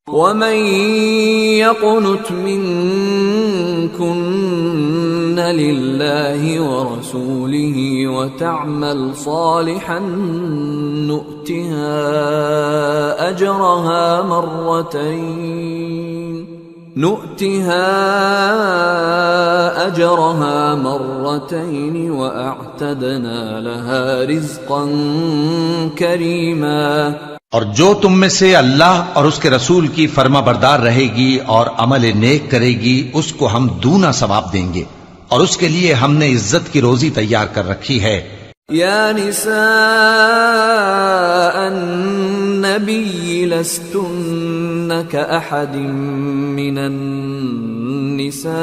ومن يقنت منكن لله ورسوله وتعمل صالحا نؤتها أجرها مرتين وأعتدنا لها رزقا كريما۔ اور جو تم میں سے اللہ اور اس کے رسول کی فرما بردار رہے گی اور عمل نیک کرے گی اس کو ہم دونا ثواب دیں گے، اور اس کے لیے ہم نے عزت کی روزی تیار کر رکھی ہے۔ یا نساء النبی لستن کأحد من النساء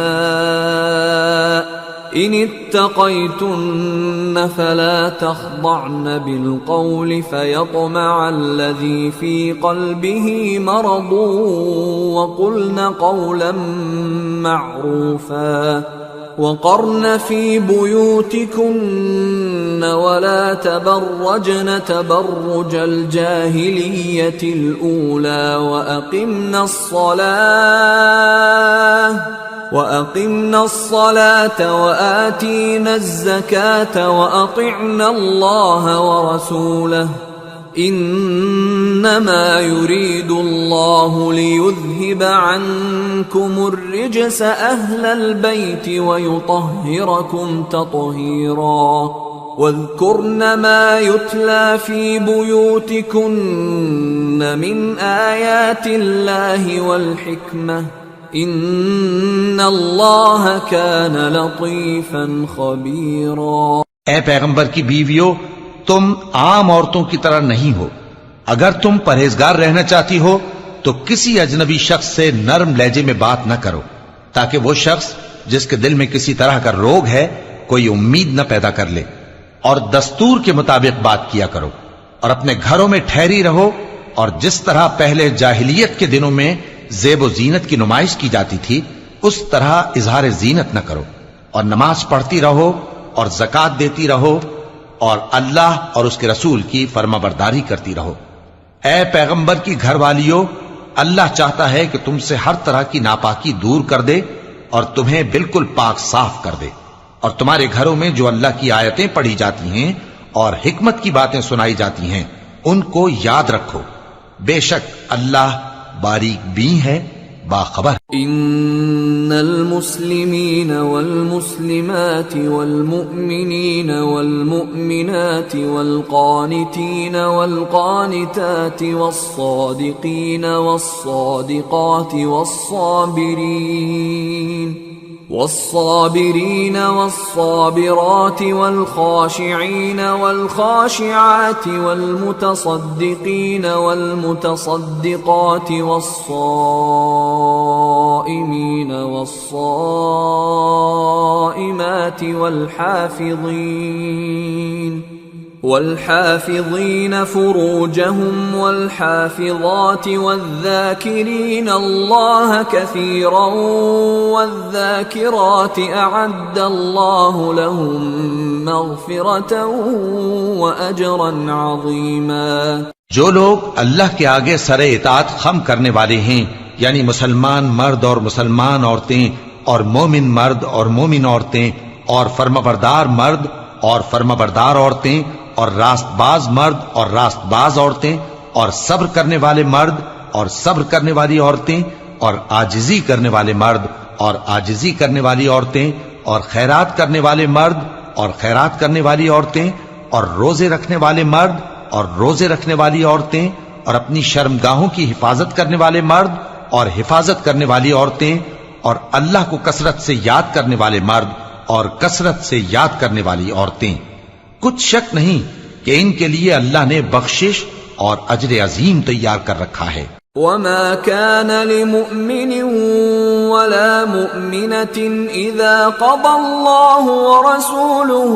ان اتقيتن فلا تخضعن بالقول فيطمع الذي في قلبه مرض وقلن قولا معروفا وقرن في بيوتكن ولا تبرجن تبرج الجاهلية الأولى وأقمنا الصلاة وآتينا الزكاة وأطعنا الله ورسوله إنما يريد الله ليذهب عنكم الرجس أهل البيت ويطهركم تطهيرا واذكرن ما يتلى في بيوتكن من آيات الله والحكمة ان اللہ کان لطیفا خبیرا۔ اے پیغمبر کی بیویوں، تم عام عورتوں کی طرح نہیں ہو۔ اگر تم پرہیزگار رہنا چاہتی ہو تو کسی اجنبی شخص سے نرم لہجے میں بات نہ کرو، تاکہ وہ شخص جس کے دل میں کسی طرح کا روگ ہے کوئی امید نہ پیدا کر لے، اور دستور کے مطابق بات کیا کرو، اور اپنے گھروں میں ٹھہری رہو، اور جس طرح پہلے جاہلیت کے دنوں میں زیب و زینت کی نمائش کی جاتی تھی اس طرح اظہار زینت نہ کرو، اور نماز پڑھتی رہو اور زکوٰۃ دیتی رہو، اور اللہ اور اس کے رسول کی فرما برداری کرتی رہو۔ اے پیغمبر کی گھر والیوں، اللہ چاہتا ہے کہ تم سے ہر طرح کی ناپاکی دور کر دے اور تمہیں بالکل پاک صاف کر دے، اور تمہارے گھروں میں جو اللہ کی آیتیں پڑھی جاتی ہیں اور حکمت کی باتیں سنائی جاتی ہیں ان کو یاد رکھو، بے شک اللہ باریک بین ہے، باخبر۔ ان المسلمین والمسلمات والمؤمنین والمؤمنات والقانتین والقانتات والصادقین والصادقات والصابرين والصابرات والخاشعين والخاشعات والمتصدقين والمتصدقات والصائمين والصائمات والحافظين فروجهم والحافظات والذاكرين الله كثيرا والذاكرات أعد الله لهم مغفرة وأجرا عظيما۔ جو لوگ اللہ کے آگے سر اطاعت خم کرنے والے ہیں، یعنی مسلمان مرد اور مسلمان عورتیں، اور مومن مرد اور مومن عورتیں، اور فرمانبردار مرد اور فرمانبردار عورتیں، اور راست باز مرد اور راست باز عورتیں، اور صبر کرنے والے مرد اور صبر کرنے والی عورتیں، اور عاجزی کرنے والے مرد اور عاجزی کرنے والی عورتیں، اور خیرات کرنے والے مرد اور خیرات کرنے والی عورتیں، اور روزے رکھنے والے مرد اور روزے رکھنے والی عورتیں، اور اپنی شرمگاہوں کی حفاظت کرنے والے مرد اور حفاظت کرنے والی عورتیں، اور اللہ کو کثرت سے یاد کرنے والے مرد اور کثرت سے یاد کرنے والی عورتیں۔ کچھ شک نہیں کہ ان کے لیے اللہ نے بخشش اور اجر عظیم تیار کر رکھا ہے۔ وما كان لمؤمن ولا مؤمنة إذا قضى الله ورسوله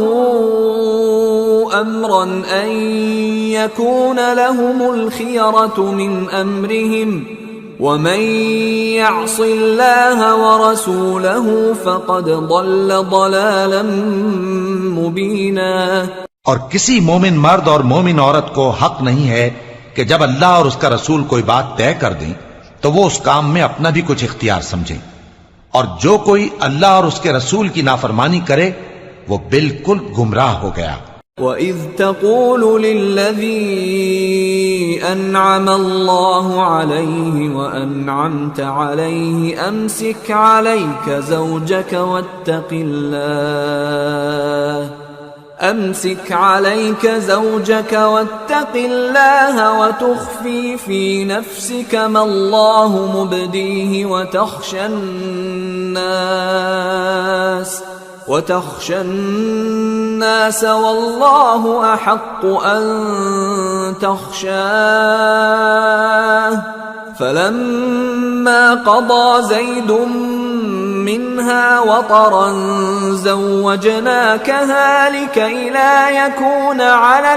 أمرا أن يكون لهم الخيرة من أمرهم ومن يعص الله ورسوله فقد ضل ضلالا مبينا۔ اور کسی مومن مرد اور مومن عورت کو حق نہیں ہے کہ جب اللہ اور اس کا رسول کوئی بات طے کر دیں تو وہ اس کام میں اپنا بھی کچھ اختیار سمجھیں، اور جو کوئی اللہ اور اس کے رسول کی نافرمانی کرے وہ بالکل گمراہ ہو گیا۔ وَإِذْ تَقُولُ لِلَّذِي أَنْعَمَ اللَّهُ عَلَيْهِ وَأَنْعَمْتَ عَلَيْهِ أَمْسِكْ عَلَيْكَ زَوْجَكَ وَاتَّقِ اللَّهَ وَتُخْفِي فِي نَفْسِكَ مَا اللَّهُ مُبْدِيهِ وتخشى الناس والله أحق أن تخشاه فلما قضى زيد منها وطرا زوجناكها لكي لا يكون على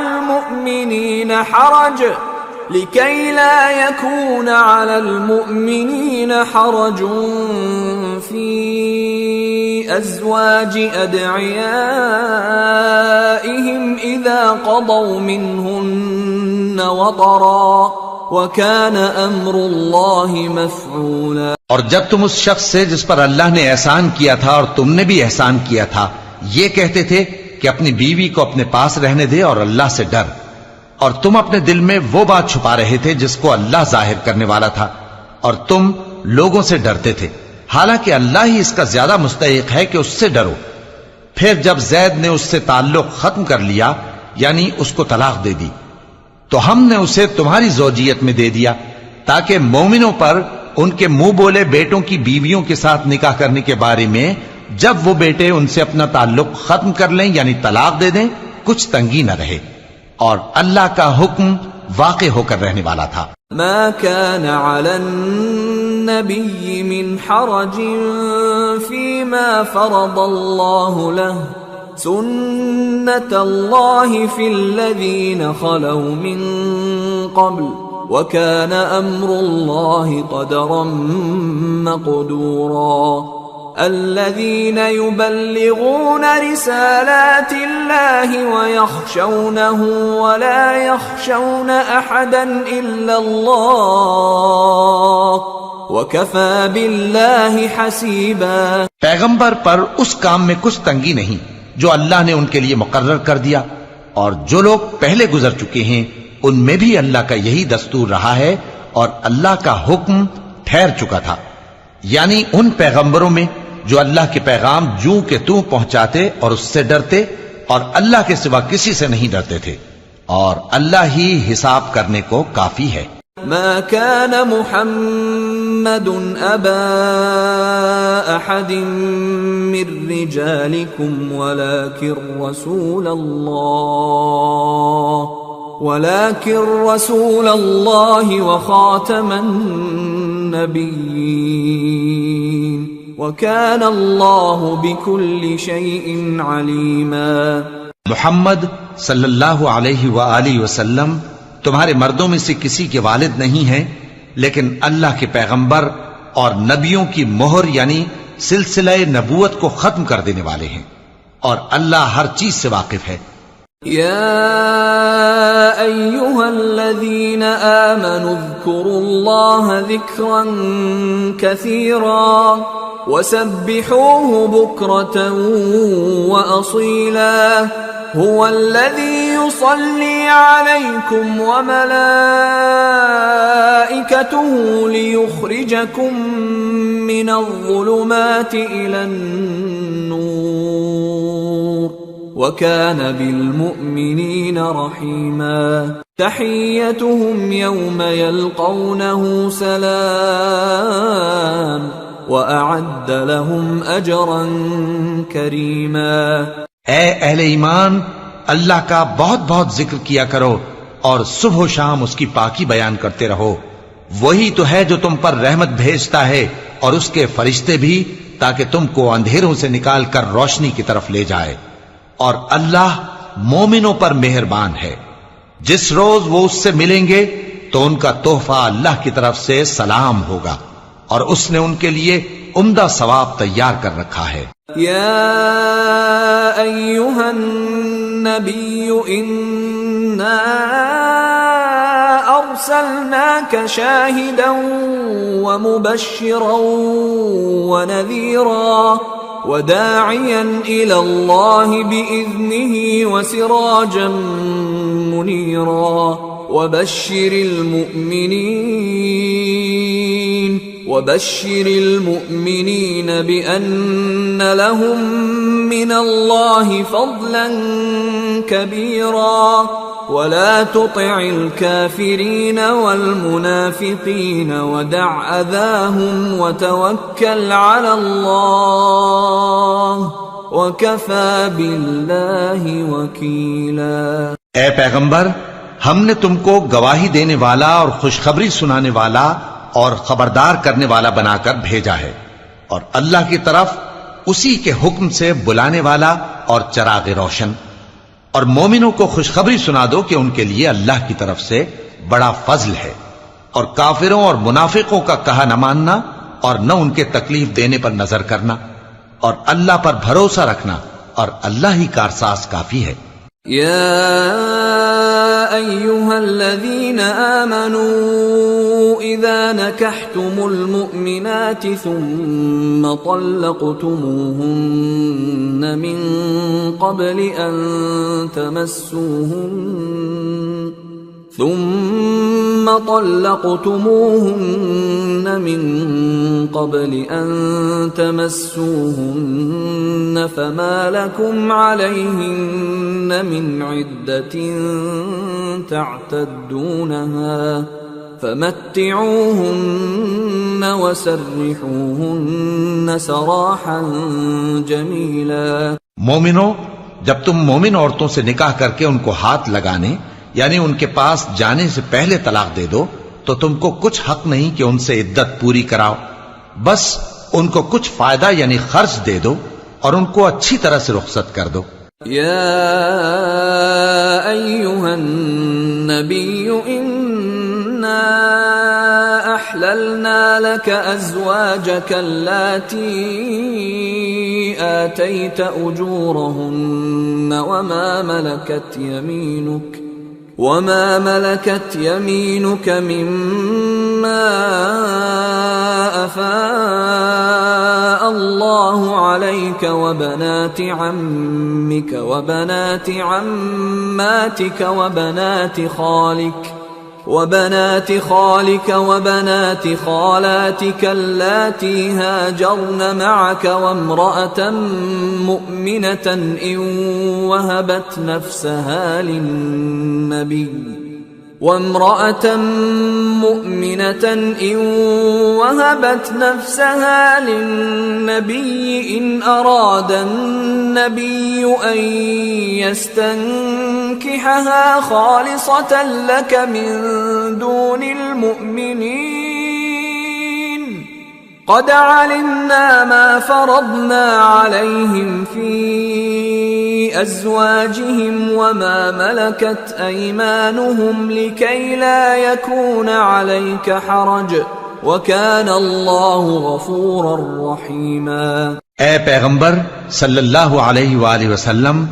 المؤمنين حرج في أزواج أدعيائهم إذا قضوا منهن وطرا وكان أمر الله مفعولا۔ اور جب تم اس شخص سے جس پر اللہ نے احسان کیا تھا اور تم نے بھی احسان کیا تھا یہ کہتے تھے کہ اپنی بیوی کو اپنے پاس رہنے دے اور اللہ سے ڈر، اور تم اپنے دل میں وہ بات چھپا رہے تھے جس کو اللہ ظاہر کرنے والا تھا، اور تم لوگوں سے ڈرتے تھے، حالانکہ اللہ ہی اس کا زیادہ مستحق ہے کہ اس سے ڈرو۔ پھر جب زید نے اس سے تعلق ختم کر لیا یعنی اس کو طلاق دے دی تو ہم نے اسے تمہاری زوجیت میں دے دیا تاکہ مومنوں پر ان کے منہ بولے بیٹوں کی بیویوں کے ساتھ نکاح کرنے کے بارے میں جب وہ بیٹے ان سے اپنا تعلق ختم کر لیں یعنی طلاق دے دیں کچھ تنگی نہ رہے، اور اللہ کا حکم واقع ہو کر رہنے والا تھا۔ ما كان على النبي من حرج فيما فرض الله له سنة الله في الذين خلوا من قبل وكان أمر الله قدرا مقدورا۔ الذين يبلغون رسالات الله ويخشونه ولا يخشون أحدا إلا الله وكفى بالله حسيبا۔ پیغمبر پر اس کام میں کچھ تنگی نہیں جو اللہ نے ان کے لیے مقرر کر دیا، اور جو لوگ پہلے گزر چکے ہیں ان میں بھی اللہ کا یہی دستور رہا ہے، اور اللہ کا حکم ٹھہر چکا تھا، یعنی ان پیغمبروں میں جو اللہ کے پیغام جوں کہ توں پہنچاتے اور اس سے ڈرتے اور اللہ کے سوا کسی سے نہیں ڈرتے تھے، اور اللہ ہی حساب کرنے کو کافی ہے۔ ما كان محمد أبا أحد من رجالكم ولكن رسول الله وخاتم النبيين وكان الله بكل شيء عليما۔ محمد صلی اللہ علیہ وآلہ وسلم تمہارے مردوں میں سے کسی کے والد نہیں ہیں، لیکن اللہ کے پیغمبر اور نبیوں کی مہر یعنی سلسلہ نبوت کو ختم کر دینے والے ہیں، اور اللہ ہر چیز سے واقف ہے۔ يا أيها الذين آمنوا اذكروا الله ذكرا كثيرا وسبحوه بكرة وأصيلا هو الذي يصلي عليكم وملائكته ليخرجكم من الظلمات إلى النور وكان بالمؤمنين رحيما تحيتهم يوم يلقونه سلام وأعد لهم أجرا كريما۔ اے اہل ایمان، اللہ کا بہت بہت ذکر کیا کرو اور صبح و شام اس کی پاکی بیان کرتے رہو، وہی تو ہے جو تم پر رحمت بھیجتا ہے اور اس کے فرشتے بھی، تاکہ تم کو اندھیروں سے نکال کر روشنی کی طرف لے جائے، اور اللہ مومنوں پر مہربان ہے۔ جس روز وہ اس سے ملیں گے تو ان کا تحفہ اللہ کی طرف سے سلام ہوگا، اور اس نے ان کے لیے عمدہ ثواب تیار کر رکھا ہے۔ یا ایھا النبی انا أرسلناك شاهدا ومبشرا ونذيرا وداعيا إلى الله بإذنه وسراجا منيرا وبشر المؤمنين بأن لهم من الله فضلا كبيرا ولا تطع الكافرين والمنافقين ودع أذاهم وتوكل على الله وكفى بالله وكيلا۔ اے پیغمبر، ہم نے تم کو گواہی دینے والا اور خوشخبری سنانے والا اور خبردار کرنے والا بنا کر بھیجا ہے، اور اللہ کی طرف اسی کے حکم سے بلانے والا اور چراغ روشن۔ اور مومنوں کو خوشخبری سنا دو کہ ان کے لیے اللہ کی طرف سے بڑا فضل ہے، اور کافروں اور منافقوں کا کہا نہ ماننا اور نہ ان کے تکلیف دینے پر نظر کرنا، اور اللہ پر بھروسہ رکھنا، اور اللہ ہی کارساز کافی ہے۔ يا أيها الذين آمنوا إذا نكحتم المؤمنات ثم طلقتموهن من قبل أن تمسوهن فما لكم عليهن من عدة تعتدونها فمتعوهن وسرحوهن سراحا جميلا۔ مومنو، جب تم مومن عورتوں سے نکاح کر کے ان کو ہاتھ لگانے یعنی ان کے پاس جانے سے پہلے طلاق دے دو تو تم کو کچھ حق نہیں کہ ان سے عدت پوری کراؤ، بس ان کو کچھ فائدہ یعنی خرچ دے دو اور ان کو اچھی طرح سے رخصت کر دو۔ یا ایھا النبی انا احللنا لك ازواجك اللاتي آتيت اجورهن وما ملكت يمينك مما أفاء الله عليك وبنات عمك وبنات عماتك وبنات خالك وبنات خالاتك اللاتي هاجرن معك وامرأة مؤمنة إن وهبت نفسها للنبي إن أراد النبي أن يستنكحها خالصة لك من دون المؤمنين قد علمنا ما فرضنا عليهم في أزواجهم وما ملكت أيمانهم لكي لا يكون عليك حرج وكان الله غفورا رحيما۔ اے پیغمبر صلی اللہ علیہ وآلہ وسلم،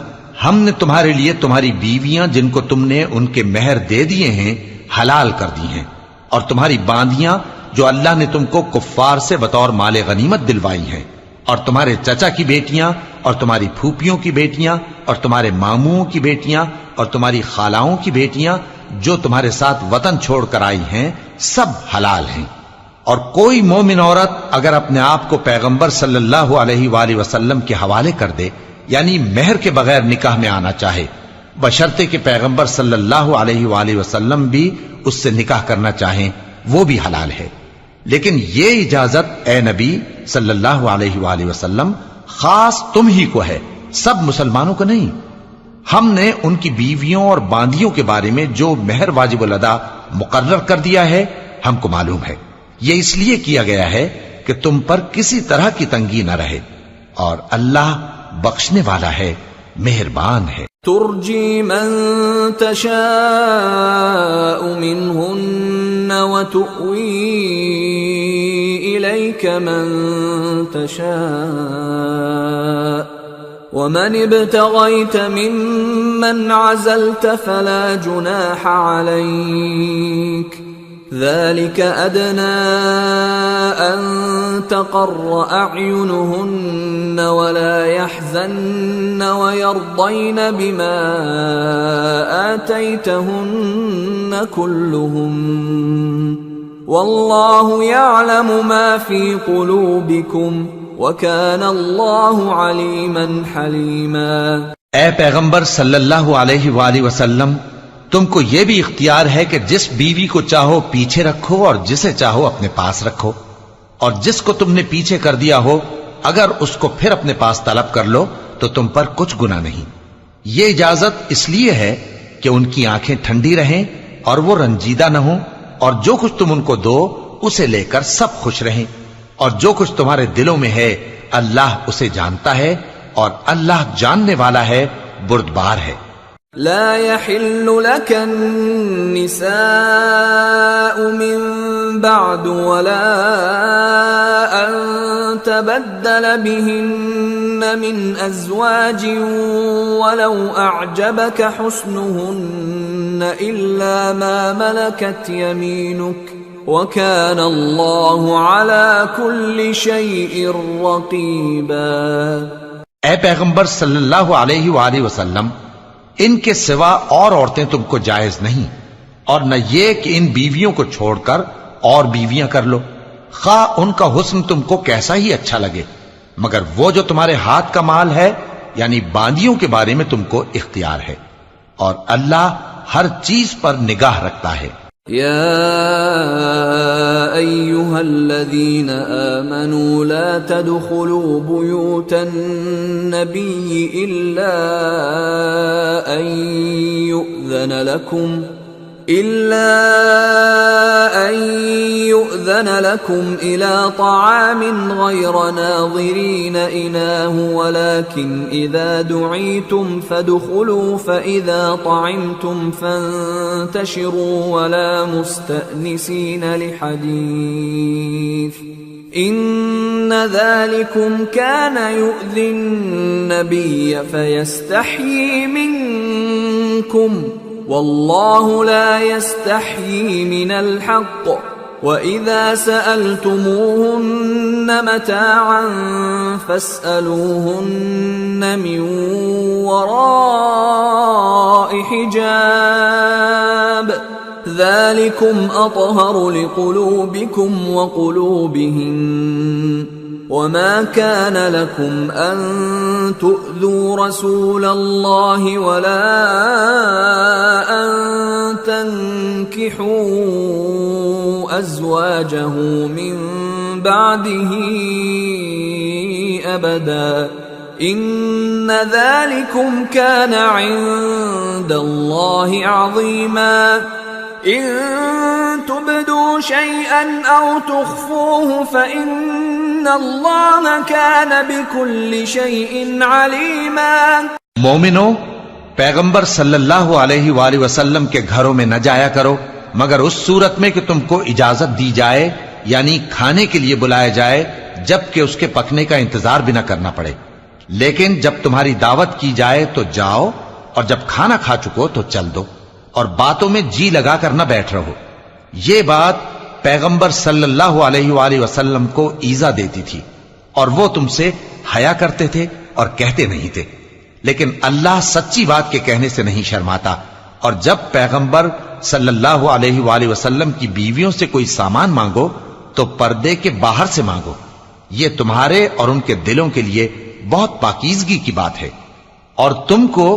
ہم نے تمہارے لیے تمہاری بیویاں جن کو تم نے ان کے مہر دے دیے ہیں حلال کر دی ہیں، اور تمہاری باندیاں جو اللہ نے تم کو کفار سے بطور مال غنیمت دلوائی ہیں، اور تمہارے چچا کی بیٹیاں اور تمہاری پھوپھیوں کی بیٹیاں اور تمہارے ماموں کی بیٹیاں اور تمہاری خالاؤں کی بیٹیاں جو تمہارے ساتھ وطن چھوڑ کر آئی ہیں، سب حلال ہیں۔ اور کوئی مومن عورت اگر اپنے آپ کو پیغمبر صلی اللہ علیہ وآلہ وسلم کے حوالے کر دے یعنی مہر کے بغیر نکاح میں آنا چاہے، بشرطے کہ پیغمبر صلی اللہ علیہ وآلہ وسلم بھی اس سے نکاح کرنا چاہیں، وہ بھی حلال ہے۔ لیکن یہ اجازت اے نبی صلی اللہ علیہ وآلہ وسلم خاص تم ہی کو ہے، سب مسلمانوں کو نہیں۔ ہم نے ان کی بیویوں اور باندیوں کے بارے میں جو مہر واجب الادا مقرر کر دیا ہے ہم کو معلوم ہے، یہ اس لیے کیا گیا ہے کہ تم پر کسی طرح کی تنگی نہ رہے، اور اللہ بخشنے والا ہے، مہربان ہے۔ ترجی من تشاء منہن وتؤوی الیک من تشاء ومن ابتغيت ممن عزلت فلا جناح عليك ذلك أدنى أن تقر أعينهن ولا يحزن ويرضين بما آتيتهن كلهم والله يعلم ما في قلوبكم وَكَانَ اللَّهُ عَلِيمًا حَلِيمًا۔ اے پیغمبر صلی اللہ علیہ وآلہ وسلم، تم کو یہ بھی اختیار ہے کہ جس بیوی کو چاہو پیچھے رکھو اور جسے چاہو اپنے پاس رکھو، اور جس کو تم نے پیچھے کر دیا ہو اگر اس کو پھر اپنے پاس طلب کر لو تو تم پر کچھ گناہ نہیں۔ یہ اجازت اس لیے ہے کہ ان کی آنکھیں ٹھنڈی رہیں اور وہ رنجیدہ نہ ہوں، اور جو کچھ تم ان کو دو اسے لے کر سب خوش رہیں، اور جو کچھ تمہارے دلوں میں ہے اللہ اسے جانتا ہے، اور اللہ جاننے والا ہے، بردبار ہے۔ لا يحل لك النساء من بعد ولا أن تبدل بهن من أزواج ولو أعجبك حسنهن إلا ما ملكت يمينك وَكَانَ اللَّهُ عَلَى كُلِّ شَيْءٍ رَقِيبًا۔ اے پیغمبر صلی اللہ علیہ وآلہ وسلم، ان کے سوا اور عورتیں تم کو جائز نہیں، اور نہ یہ کہ ان بیویوں کو چھوڑ کر اور بیویاں کر لو، خواہ ان کا حسن تم کو کیسا ہی اچھا لگے، مگر وہ جو تمہارے ہاتھ کا مال ہے یعنی باندیوں کے بارے میں تم کو اختیار ہے، اور اللہ ہر چیز پر نگاہ رکھتا ہے۔ يا أيها الذين آمنوا لا تدخلوا بيوت النبي إلا أن يؤذن لكم إلى طعام غير ناظرين إناه ولكن إذا دعيتم فادخلوا فإذا طعمتم فانتشروا ولا مستأنسين لحديث إن ذلكم كان يؤذي النبي فيستحيي منكم والله لا يستحيي من الحق وَإِذَا سَأَلْتُمُوهُنَّ مَتَاعًا فَاسْأَلُوهُنَّ مِنْ وَرَاءِ حِجَابٍ ذَلِكُمْ أَطْهَرُ لِقُلُوبِكُمْ وَقُلُوبِهِنَّ وَمَا كَانَ لَكُمْ أَن تُؤْذُوا رَسُولَ اللَّهِ وَلَا أَن تَنكِحُوا أَزْوَاجَهُ مِن بَعْدِهِ أَبَدًا إِنَّ ذَلِكُمْ كَانَ عِندَ اللَّهِ عَظِيمًا إِن تُبْدُوا شَيْئًا أَوْ تُخْفُوهُ فَإِنَّ اللَّهَ كَانَ بِكُلِّ شَيْءٍ عَلِيمًا۔ مومنو، پیغمبر صلی اللہ علیہ وآلہ وسلم کے گھروں میں نہ جایا کرو مگر اس صورت میں کہ تم کو اجازت دی جائے، یعنی کھانے کے لیے بلایا جائے جبکہ اس کے پکنے کا انتظار بھی نہ کرنا پڑے، لیکن جب تمہاری دعوت کی جائے تو جاؤ، اور جب کھانا کھا چکو تو چل دو، اور باتوں میں جی لگا کر نہ بیٹھ رہو۔ یہ بات پیغمبر صلی اللہ علیہ وآلہ وسلم کو ایذا دیتی تھی، اور وہ تم سے حیا کرتے تھے اور کہتے نہیں تھے، لیکن اللہ سچی بات کے کہنے سے نہیں شرماتا، اور جب پیغمبر صلی اللہ علیہ وآلہ وسلم کی بیویوں سے کوئی سامان مانگو تو پردے کے باہر سے مانگو، یہ تمہارے اور ان کے دلوں کے لیے بہت پاکیزگی کی بات ہے۔ اور تم کو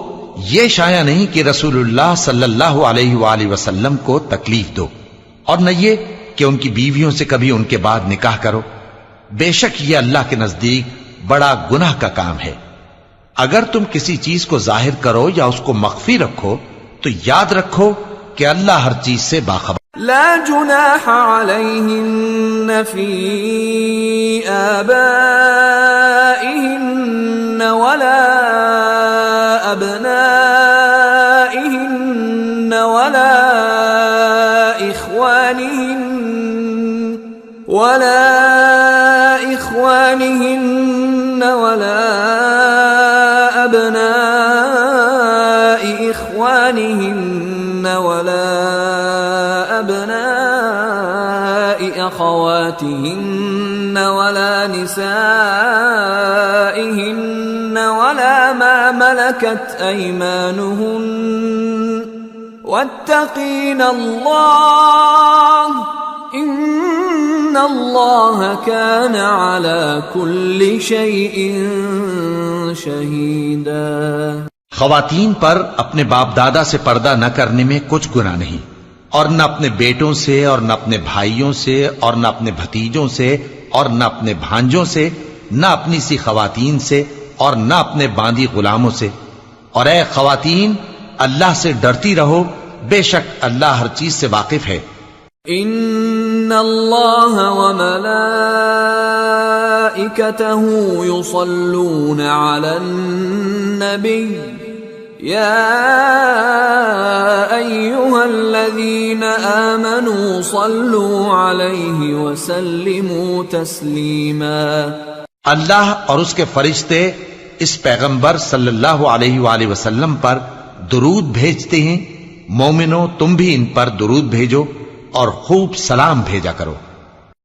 یہ شایع نہیں کہ رسول اللہ صلی اللہ علیہ وآلہ وسلم کو تکلیف دو، اور نہ یہ کہ ان کی بیویوں سے کبھی ان کے بعد نکاح کرو، بے شک یہ اللہ کے نزدیک بڑا گناہ کا کام ہے۔ اگر تم کسی چیز کو ظاہر کرو یا اس کو مخفی رکھو تو یاد رکھو کہ اللہ ہر چیز سے باخبر۔ لا جناح عليهن في آبائهن ولا أبنائهن ولا إخوانهن ولا أمهاتهن ولا نسائهن ولا ما ملكت أيمانهن واتقين الله إن الله كان على كل شيء شهيدا۔ خواتین پر اپنے باپ دادا سے پردہ نہ کرنے میں کچھ گناہ نہیں، اور نہ اپنے بیٹوں سے اور نہ اپنے بھائیوں سے اور نہ اپنے بھتیجوں سے اور نہ اپنے بھانجوں سے، نہ اپنی سی خواتین سے اور نہ اپنے باندی غلاموں سے۔ اور اے خواتین، اللہ سے ڈرتی رہو، بے شک اللہ ہر چیز سے واقف ہے۔ ان اللہ وملائکته یصلون علی النبی یا ایها الذین آمنوا صلوا علیہ وسلموا تسلیما۔ اللہ اور اس کے فرشتے اس پیغمبر صلی اللہ علیہ وآلہ وسلم پر درود بھیجتے ہیں، مومنو تم بھی ان پر درود بھیجو اور خوب سلام بھیجا کرو۔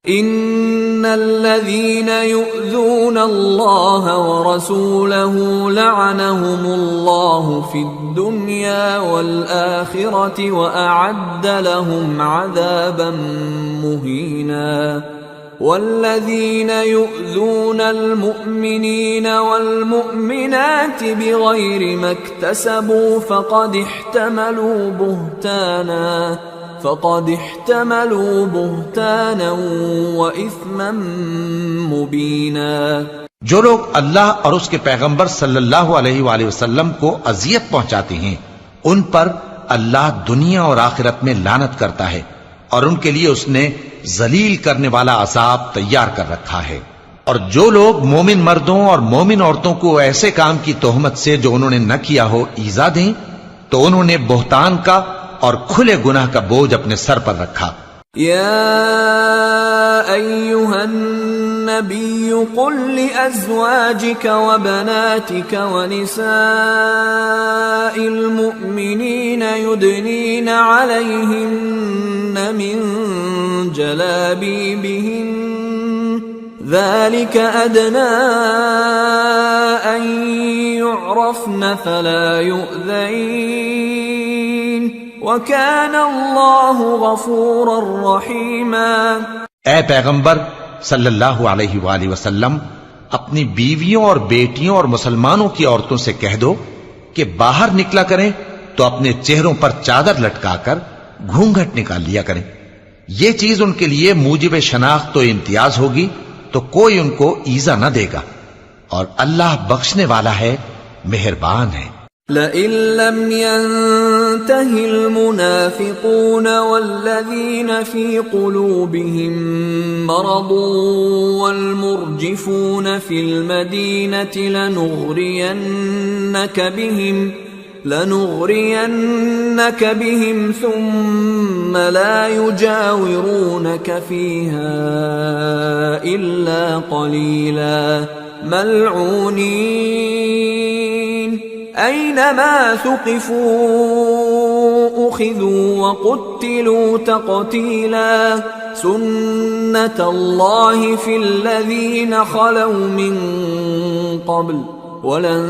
ان الذين يؤذون الله ورسوله لعنهم الله في الدنيا والآخرة وأعد لهم عذابا مهينا والذين يؤذون المؤمنين والمؤمنات بغير ما اكتسبوا فقد احتملوا بهتانا وإثما مبينا۔ جو لوگ اللہ اور اس کے پیغمبر صلی اللہ علیہ وآلہ وسلم کو اذیت پہنچاتے ہیں، ان پر اللہ دنیا اور آخرت میں لعنت کرتا ہے، اور ان کے لیے اس نے ذلیل کرنے والا عذاب تیار کر رکھا ہے۔ اور جو لوگ مومن مردوں اور مومن عورتوں کو ایسے کام کی تہمت سے جو انہوں نے نہ کیا ہو ایذا دیں، تو انہوں نے بہتان کا اور کھلے گناہ کا بوجھ اپنے سر پر رکھا۔ یا ایھا النبی قل لأزواجک وبناتک ونساء المؤمنین یدنین علیہن من جلابیبہن ذلك أدنى أن يعرفن فلا يؤذين وَكَانَ اللَّهُ غَفُورًا رَحِيمًا۔ اے پیغمبر صلی اللہ علیہ وآلہ وسلم، اپنی بیویوں اور بیٹیوں اور مسلمانوں کی عورتوں سے کہہ دو کہ باہر نکلا کریں تو اپنے چہروں پر چادر لٹکا کر گھونگھٹ نکال لیا کریں، یہ چیز ان کے لیے موجب شناخت و امتیاز ہوگی تو کوئی ان کو ایذا نہ دے گا، اور اللہ بخشنے والا ہے، مہربان ہے۔ لئن لم ينته المنافقون والذين في قلوبهم مرض والمرجفون في المدينة لنغرينك بهم ثم لا يجاورونك فيها إلا قليلا ملعونين أينما ثقفوا أخذوا وقتلوا تقتيلا سنة الله في الذين خلوا من قبل وَلَن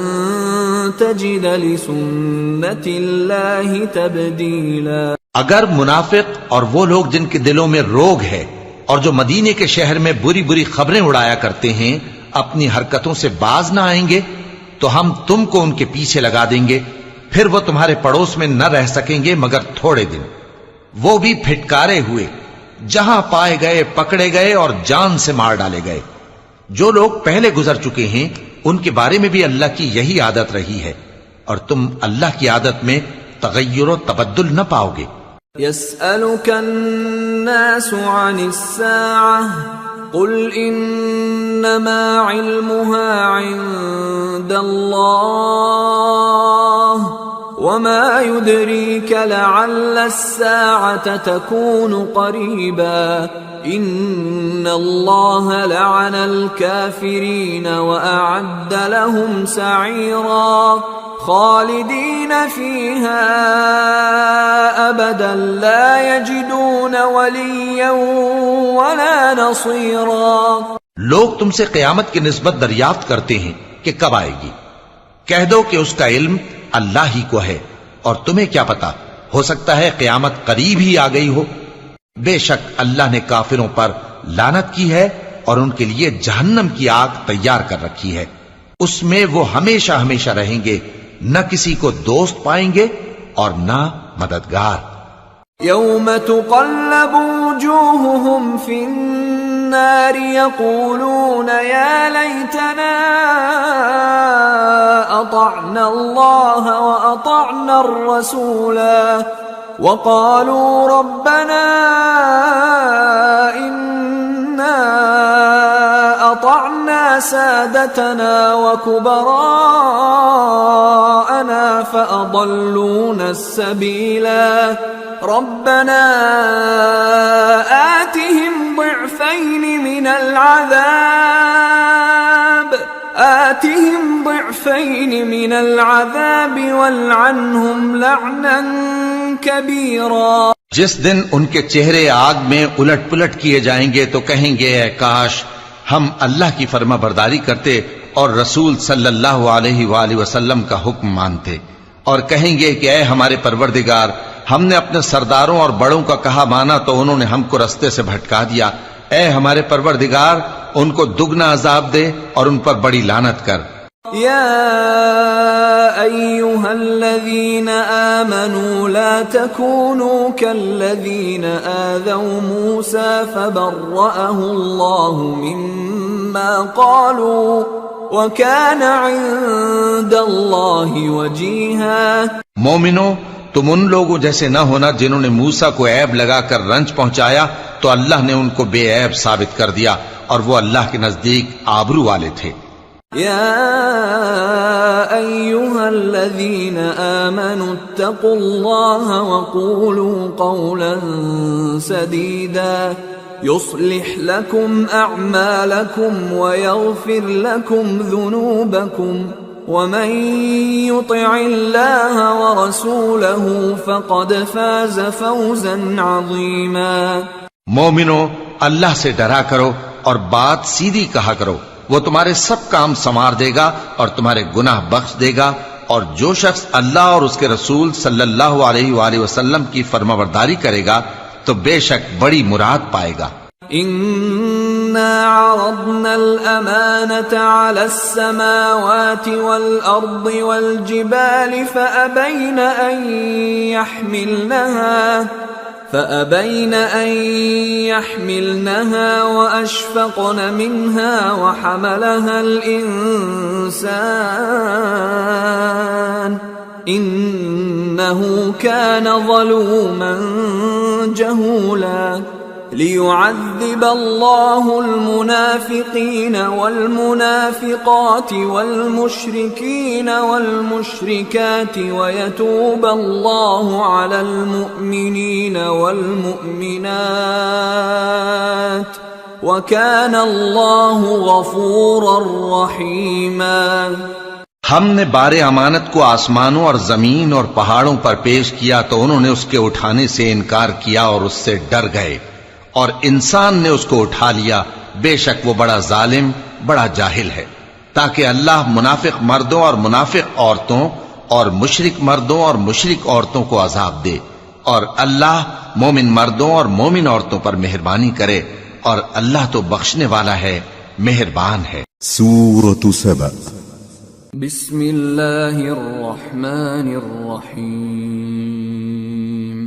تَجِدَ لِسُنَّةِ اللَّهِ تَبْدِيلًا۔ اگر منافق اور وہ لوگ جن کے دلوں میں روگ ہے اور جو مدینے کے شہر میں بری بری خبریں اڑایا کرتے ہیں اپنی حرکتوں سے باز نہ آئیں گے تو ہم تم کو ان کے پیچھے لگا دیں گے، پھر وہ تمہارے پڑوس میں نہ رہ سکیں گے مگر تھوڑے دن، وہ بھی پھٹکارے ہوئے، جہاں پائے گئے پکڑے گئے اور جان سے مار ڈالے گئے۔ جو لوگ پہلے گزر چکے ہیں ان کے بارے میں بھی اللہ کی یہی عادت رہی ہے، اور تم اللہ کی عادت میں تغیر و تبدل نہ پاؤ گے۔ يسألك الناس عن الساعة قل إنما علمها عند الله وما يدريك لعل الساعة تكون قريبا إن الله لعن الكافرين وأعد لهم سعيرا خالدين فيها أبدا لا يجدون وليا ولا نصيرا. لوگ تم سے قیامت کی نسبت دریافت کرتے ہیں کہ کب آئے گی. کہہ دو کہ اس کا علم اللہ ہی کو ہے، اور تمہیں کیا پتا، ہو سکتا ہے قیامت قریب ہی آ گئی ہو. بے شک اللہ نے کافروں پر لعنت کی ہے اور ان کے لیے جہنم کی آگ تیار کر رکھی ہے، اس میں وہ ہمیشہ ہمیشہ رہیں گے، نہ کسی کو دوست پائیں گے اور نہ مددگار. يوم تقلب وجوههم في النار يقولون يا ليتنا أطعنا الله وأطعنا الرسولا وقالوا ربنا إنا أطعنا سادتنا وكبراءنا فأضلونا السبيلا ربنا آتهم ضعفين من العذاب والعنهم لعنا كبيرا. جس دن ان کے چہرے آگ میں الٹ پلٹ کیے جائیں گے تو کہیں گے اے کاش ہم اللہ کی فرما برداری کرتے اور رسول صلی اللہ علیہ وآلہ وسلم کا حکم مانتے، اور کہیں گے کہ اے ہمارے پروردگار، ہم نے اپنے سرداروں اور بڑوں کا کہا مانا تو انہوں نے ہم کو رستے سے بھٹکا دیا. اے ہمارے پروردگار، ان کو دگنا عذاب دے اور ان پر بڑی لعنت کر. يا أيها الذين آمنوا لا تكونوا كالذين آذوا موسى فبرأه الله مما قالوا وكان عند الله وجيها. مومنو، تم ان لوگوں جیسے نہ ہونا جنہوں نے موسیٰ کو عیب لگا کر رنج پہنچایا تو اللہ نے ان کو بے عیب ثابت کر دیا اور وہ اللہ کے نزدیک آبرو والے تھے. يا أيها الذين آمنوا اتقوا الله وقولوا قولا سديدا يصلح لكم أعمالكم ويغفر لكم ذنوبكم ومن يطع الله ورسوله فقد فاز فوزا عظيما. مومنو، اللہ سے ڈرا کرو اور بات سیدھی کہا کرو، وہ تمہارے سب کام سنوار دے گا اور تمہارے گناہ بخش دے گا، اور جو شخص اللہ اور اس کے رسول صلی اللہ علیہ وآلہ وسلم کی فرمانبرداری کرے گا تو بے شک بڑی مراد پائے گا. إنا عرضنا الأمانة على السماوات والأرض والجبال فأبين أن يحملنها وأشفقن منها وحملها الإنسان إنه كان ظلوما جهولا. ليعذب الله المنافقين والمنافقات والمشركين والمشركات ويتوب الله على المؤمنين والمؤمنات وكان الله غفورا رحيما. ہم نے بار امانت کو آسمانوں اور زمین اور پہاڑوں پر پیش کیا تو انہوں نے اس کے اٹھانے سے انکار کیا اور اس سے ڈر گئے، اور انسان نے اس کو اٹھا لیا، بے شک وہ بڑا ظالم، بڑا جاہل ہے. تاکہ اللہ منافق مردوں اور منافق عورتوں اور مشرک مردوں اور مشرک عورتوں کو عذاب دے، اور اللہ مومن مردوں اور مومن عورتوں پر مہربانی کرے، اور اللہ تو بخشنے والا ہے، مہربان ہے. سورة سبأ. بسم اللہ الرحمن الرحیم.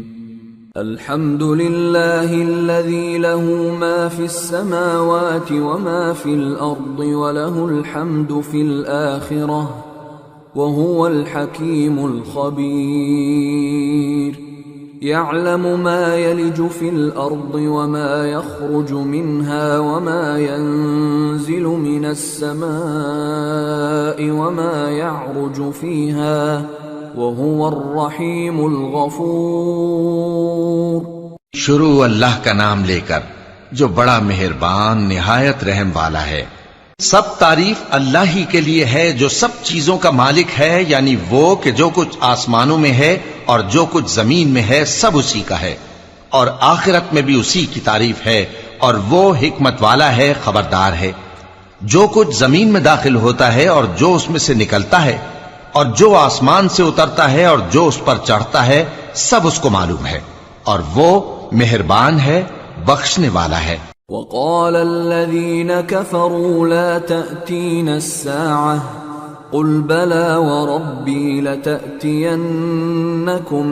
الحمد للہ الذی له ما فی السماوات وما فی الارض وله الحمد فی الآخرة وهو الحکیم الخبیر. يعلم ما يلج في الأرض وما يخرج منها وما ينزل من السماء وما يعرج فيها وهو الرحيم الغفور. شروع اللہ کا نام لے کر جو بڑا مہربان نہایت رحم والا ہے. سب تعریف اللہ ہی کے لیے ہے جو سب چیزوں کا مالک ہے، یعنی وہ کہ جو کچھ آسمانوں میں ہے اور جو کچھ زمین میں ہے سب اسی کا ہے، اور آخرت میں بھی اسی کی تعریف ہے، اور وہ حکمت والا ہے، خبردار ہے۔ جو کچھ زمین میں داخل ہوتا ہے اور جو اس میں سے نکلتا ہے، اور جو آسمان سے اترتا ہے اور جو اس پر چڑھتا ہے، سب اس کو معلوم ہے، اور وہ مہربان ہے، بخشنے والا ہے۔ وقال الذين كفروا لا تأتين الساعة قل بلى وربي لتأتينكم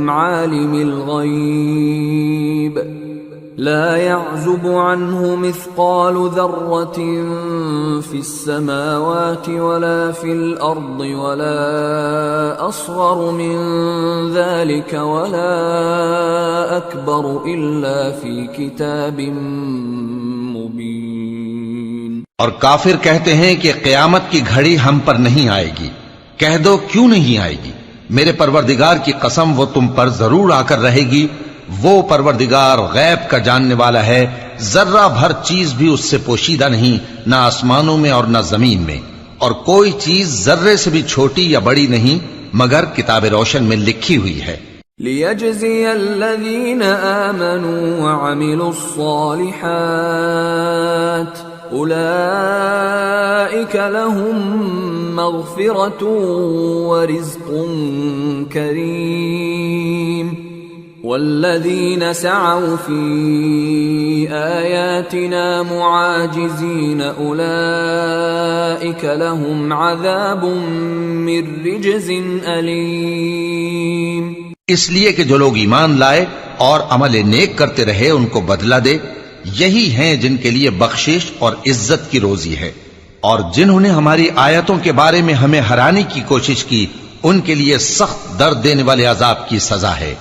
عالم الغيب لا يعزب عنه مثقال ذرة في السماوات ولا في الأرض ولا أصغر من ذلك ولا أكبر إلا في كتاب مبين۔ اور کافر کہتے ہیں کہ قیامت کی گھڑی ہم پر نہیں آئے گی۔ کہہ دو کیوں نہیں آئے گی؟ میرے پروردگار کی قسم وہ تم پر ضرور آ کر رہے گی۔ وہ پروردگار غیب کا جاننے والا ہے، ذرہ بھر چیز بھی اس سے پوشیدہ نہیں، نہ آسمانوں میں اور نہ زمین میں، اور کوئی چیز ذرے سے بھی چھوٹی یا بڑی نہیں مگر کتاب روشن میں لکھی ہوئی ہے۔ لِيَجْزِيَ الَّذِينَ آمَنُوا وَعَمِلُوا الصَّالِحَاتِ أُولَئِكَ لَهُم مَّغْفِرَةٌ وَرِزْقٌ كَرِيمٌ وَالَّذِينَ سَعَوْا فِي آيَاتِنَا مُعَاجِزِينَ أُولَئِكَ لَهُمْ عَذَابٌ مِّن رِّجْزٍ أَلِيمٌ۔ اس لیے کہ جو لوگ ایمان لائے اور عمل نیک کرتے رہے ان کو بدلہ دے، یہی ہیں جن کے لیے بخشش اور عزت کی روزی ہے، اور جنہوں نے ہماری آیتوں کے بارے میں ہمیں ہرانے کی کوشش کی ان کے لیے سخت درد دینے والے عذاب کی سزا ہے۔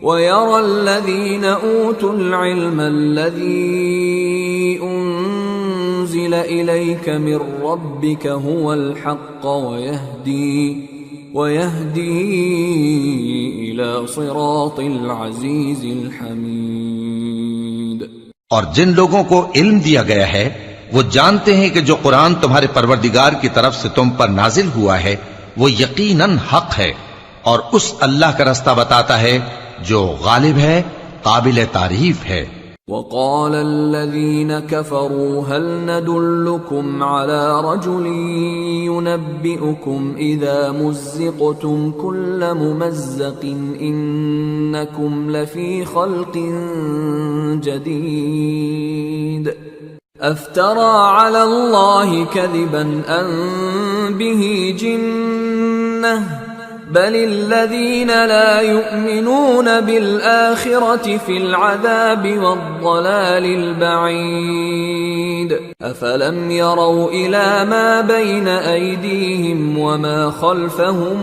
وَيَرَى الَّذِينَ أُوتُوا الْعِلْمَ الَّذِي أُنزِلَ إِلَيْكَ مِن رَّبِّكَ هُوَ الْحَقَّ وَيَهْدِي إِلَى صِرَاطِ الْعَزِيزِ الْحَمِيدِ۔ اور جن لوگوں کو علم دیا گیا ہے وہ جانتے ہیں کہ جو قرآن تمہارے پروردگار کی طرف سے تم پر نازل ہوا ہے وہ یقیناً حق ہے، اور اس اللہ کا رستہ بتاتا ہے جو غالب ہے، قابل تعریف ہے۔ وقال الذين كفروا هل ندلكم على رجل ينبئكم إذا مزقتم كل ممزق إنكم لفي خلق جديد أفترى على الله كذبا أم به جنة بل الذين لا يؤمنون بالآخرة في العذاب والضلال البعيد أفلم يروا إلى ما بين أيديهم وما خلفهم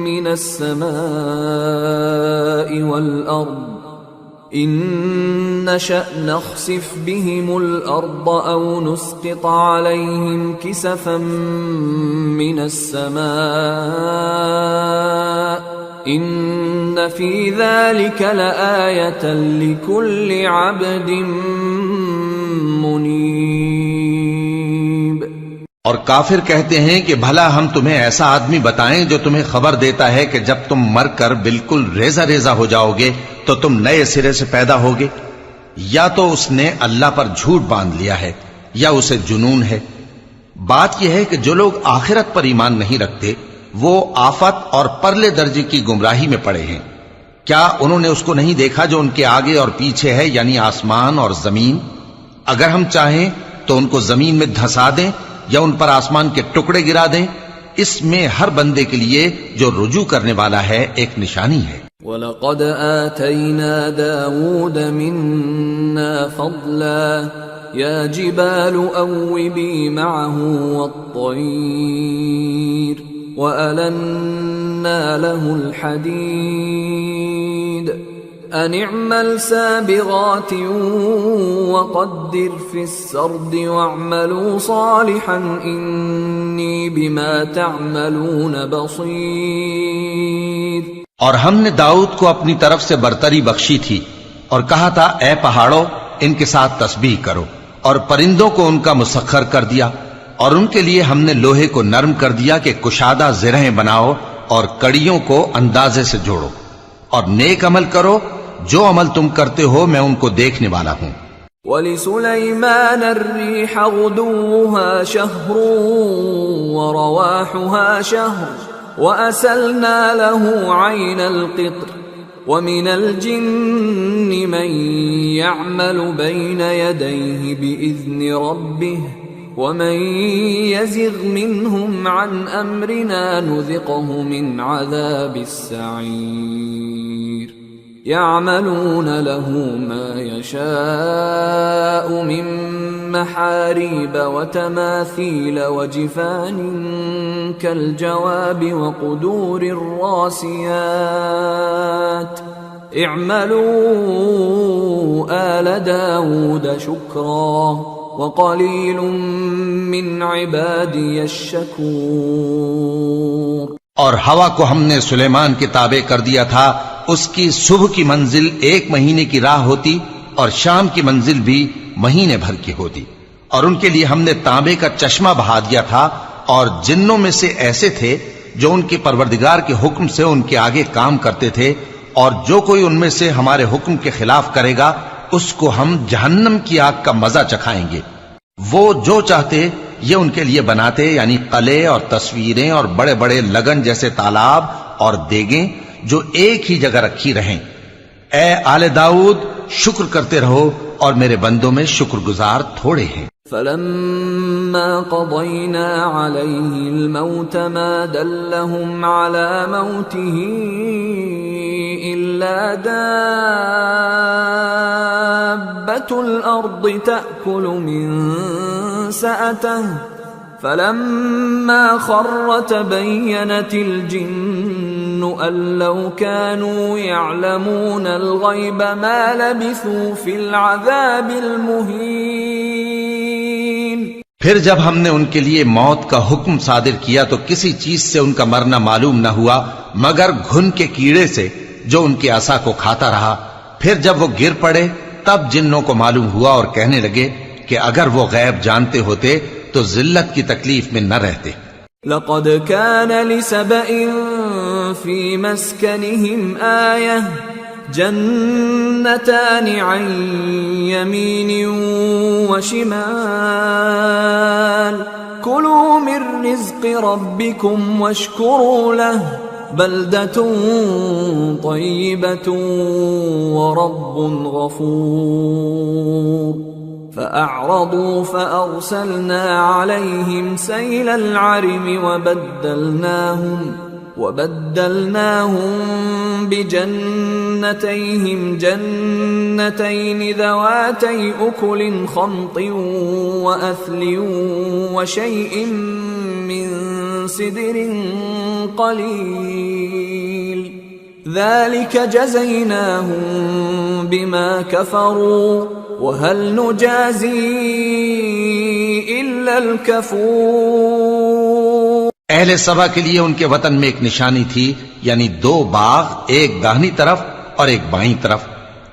من السماء والأرض إن نشأ نخسف بهم الأرض أو نسقط عليهم كسفا من السماء إن في ذلك لآية لكل عبد منيب۔ اور کافر کہتے ہیں کہ بھلا ہم تمہیں ایسا آدمی بتائیں جو تمہیں خبر دیتا ہے کہ جب تم مر کر بالکل ریزہ ریزہ ہو جاؤ گے تو تم نئے سرے سے پیدا ہوگے؟ یا تو اس نے اللہ پر جھوٹ باندھ لیا ہے یا اسے جنون ہے۔ بات یہ ہے کہ جو لوگ آخرت پر ایمان نہیں رکھتے وہ آفت اور پرلے درجے کی گمراہی میں پڑے ہیں۔ کیا انہوں نے اس کو نہیں دیکھا جو ان کے آگے اور پیچھے ہے، یعنی آسمان اور زمین؟ اگر ہم چاہیں تو ان کو زمین میں دھسا دیں یا ان پر آسمان کے ٹکڑے گرا دیں، اس میں ہر بندے کے لیے جو رجوع کرنے والا ہے ایک نشانی ہے۔ وَلَقَدْ آتَيْنَا دَاوُودَ مِنَّا فَضْلًا يَا جِبَالُ أَوِّبِي مَعَهُ وَالطَّيْرَ وَأَلَنَّا لَهُ الْحَدِيدَ أَنِ اعْمَلْ سَابِغَاتٍ وَقَدِّرْ فِي السَّرْدِ وَاعْمَلُوا صَالِحًا إِنِّي بِمَا تَعْمَلُونَ بَصِيرٌ۔ اور ہم نے داؤد کو اپنی طرف سے برتری بخشی تھی اور کہا تھا اے پہاڑوں ان کے ساتھ تسبیح کرو، اور پرندوں کو ان کا مسخر کر دیا، اور ان کے لیے ہم نے لوہے کو نرم کر دیا کہ کشادہ زرہیں بناؤ اور کڑیوں کو اندازے سے جوڑو، اور نیک عمل کرو، جو عمل تم کرتے ہو میں ان کو دیکھنے والا ہوں۔ وَلِسُلَيْمَانَ الرِّيحَ غُدُوُّهَا شَهْرٌ وَرَوَاحُهَا شَهْرٌ وَأَسَلْنَا لَهُ عَيْنَ الْقِطْرِ وَمِنَ الْجِنِّ مَن يَعْمَلُ بَيْنَ يَدَيْهِ بِإِذْنِ رَبِّهِ وَمَن يَزِغْ مِنْهُمْ عَنْ أَمْرِنَا نُذِقْهُ مِنْ عَذَابِ السَّعِيرِ يَعْمَلُونَ لَهُ مَا يَشَاءُ مِن مَّحَارِيبَ وَتَمَاثِيلَ وَجِفَانٍ كَالْجَوَابِ وَقُدُورٍ رَّاسِيَاتٍ اعْمَلُوا آلَ دَاوُودَ شُكْرًا وَقَلِيلٌ مِّنْ عِبَادِيَ الشَّكُورُ۔ اور ہوا کو ہم نے سلیمان کے تابع کر دیا تھا، اس کی صبح کی منزل 1 مہینے کی راہ ہوتی اور شام کی منزل بھی مہینے بھر کی ہوتی، اور ان کے لیے ہم نے تانبے کا چشمہ بہا دیا تھا، اور جنوں میں سے ایسے تھے جو ان کے پروردگار کے حکم سے ان کے آگے کام کرتے تھے، اور جو کوئی ان میں سے ہمارے حکم کے خلاف کرے گا اس کو ہم جہنم کی آگ کا مزہ چکھائیں گے۔ وہ جو چاہتے یہ ان کے لیے بناتے، یعنی قلعے اور تصویریں اور بڑے بڑے لگن جیسے تالاب اور دیگیں جو ایک ہی جگہ رکھی رہیں۔ اے آل داؤد، شکر کرتے رہو اور میرے بندوں میں شکر گزار تھوڑے ہیں۔ فَلَمَّا قَضَيْنَا عَلَيْهِ الْمَوْتَ مَا دَلَّهُمْ عَلَى مَوْتِهِ إِلَّا دَابَّةُ الْأَرْضِ تَأْكُلُ مِنْ سَأَتَهُ فَلَمَّا خَرَّ تَبَيَّنَتِ الْجِنُّ أَن لَّوْ كَانُوا يَعْلَمُونَ الْغَيْبَ مَا لَبِثُوا فِي الْعَذَابِ الْمُهِينِ۔ پھر جب ہم نے ان کے لیے موت کا حکم صادر کیا تو کسی چیز سے ان کا مرنا معلوم نہ ہوا مگر گھن کے کیڑے سے جو ان کے عصا کو کھاتا رہا۔ پھر جب وہ گر پڑے تب جنوں کو معلوم ہوا اور کہنے لگے کہ اگر وہ غیب جانتے ہوتے تو ذلت کی تکلیف میں نہ رہتے۔ لَقَدْ كَانَ لِسَبَإٍ فِي مَسْكَنِهِمْ آيَةٌ جَنَّتَانِ عَنْ يَمِينٍ وَشِمَالٍ كُلُوا مِنْ رِزْقِ رَبِّكُمْ وَاشْكُرُوا لَهُ بَلْدَةٌ طَيِّبَةٌ وَرَبٌّ غَفُورٌ فَأَعْرَضُوا فَأَرْسَلْنَا عَلَيْهِمْ سَيْلَ الْعَرِمِ وَبَدَّلْنَاهُمْ بِجَنَّتَيْهِمْ جَنَّتَيْنِ ذَوَاتَيْ أُكُلٍ خَمْطٍ وَأَثْلٍ وَشَيْءٍ مِّن سِدْرٍ قَلِيلٍ ذَلِكَ جَزَيْنَاهُمْ بِمَا كَفَرُوا وَهَلْ نُجَازِي إِلَّا الْكَفُورَ۔ اہل سبا کے لیے ان کے وطن میں ایک نشانی تھی، یعنی 2 باغ، ایک داہنی طرف اور ایک بائیں طرف۔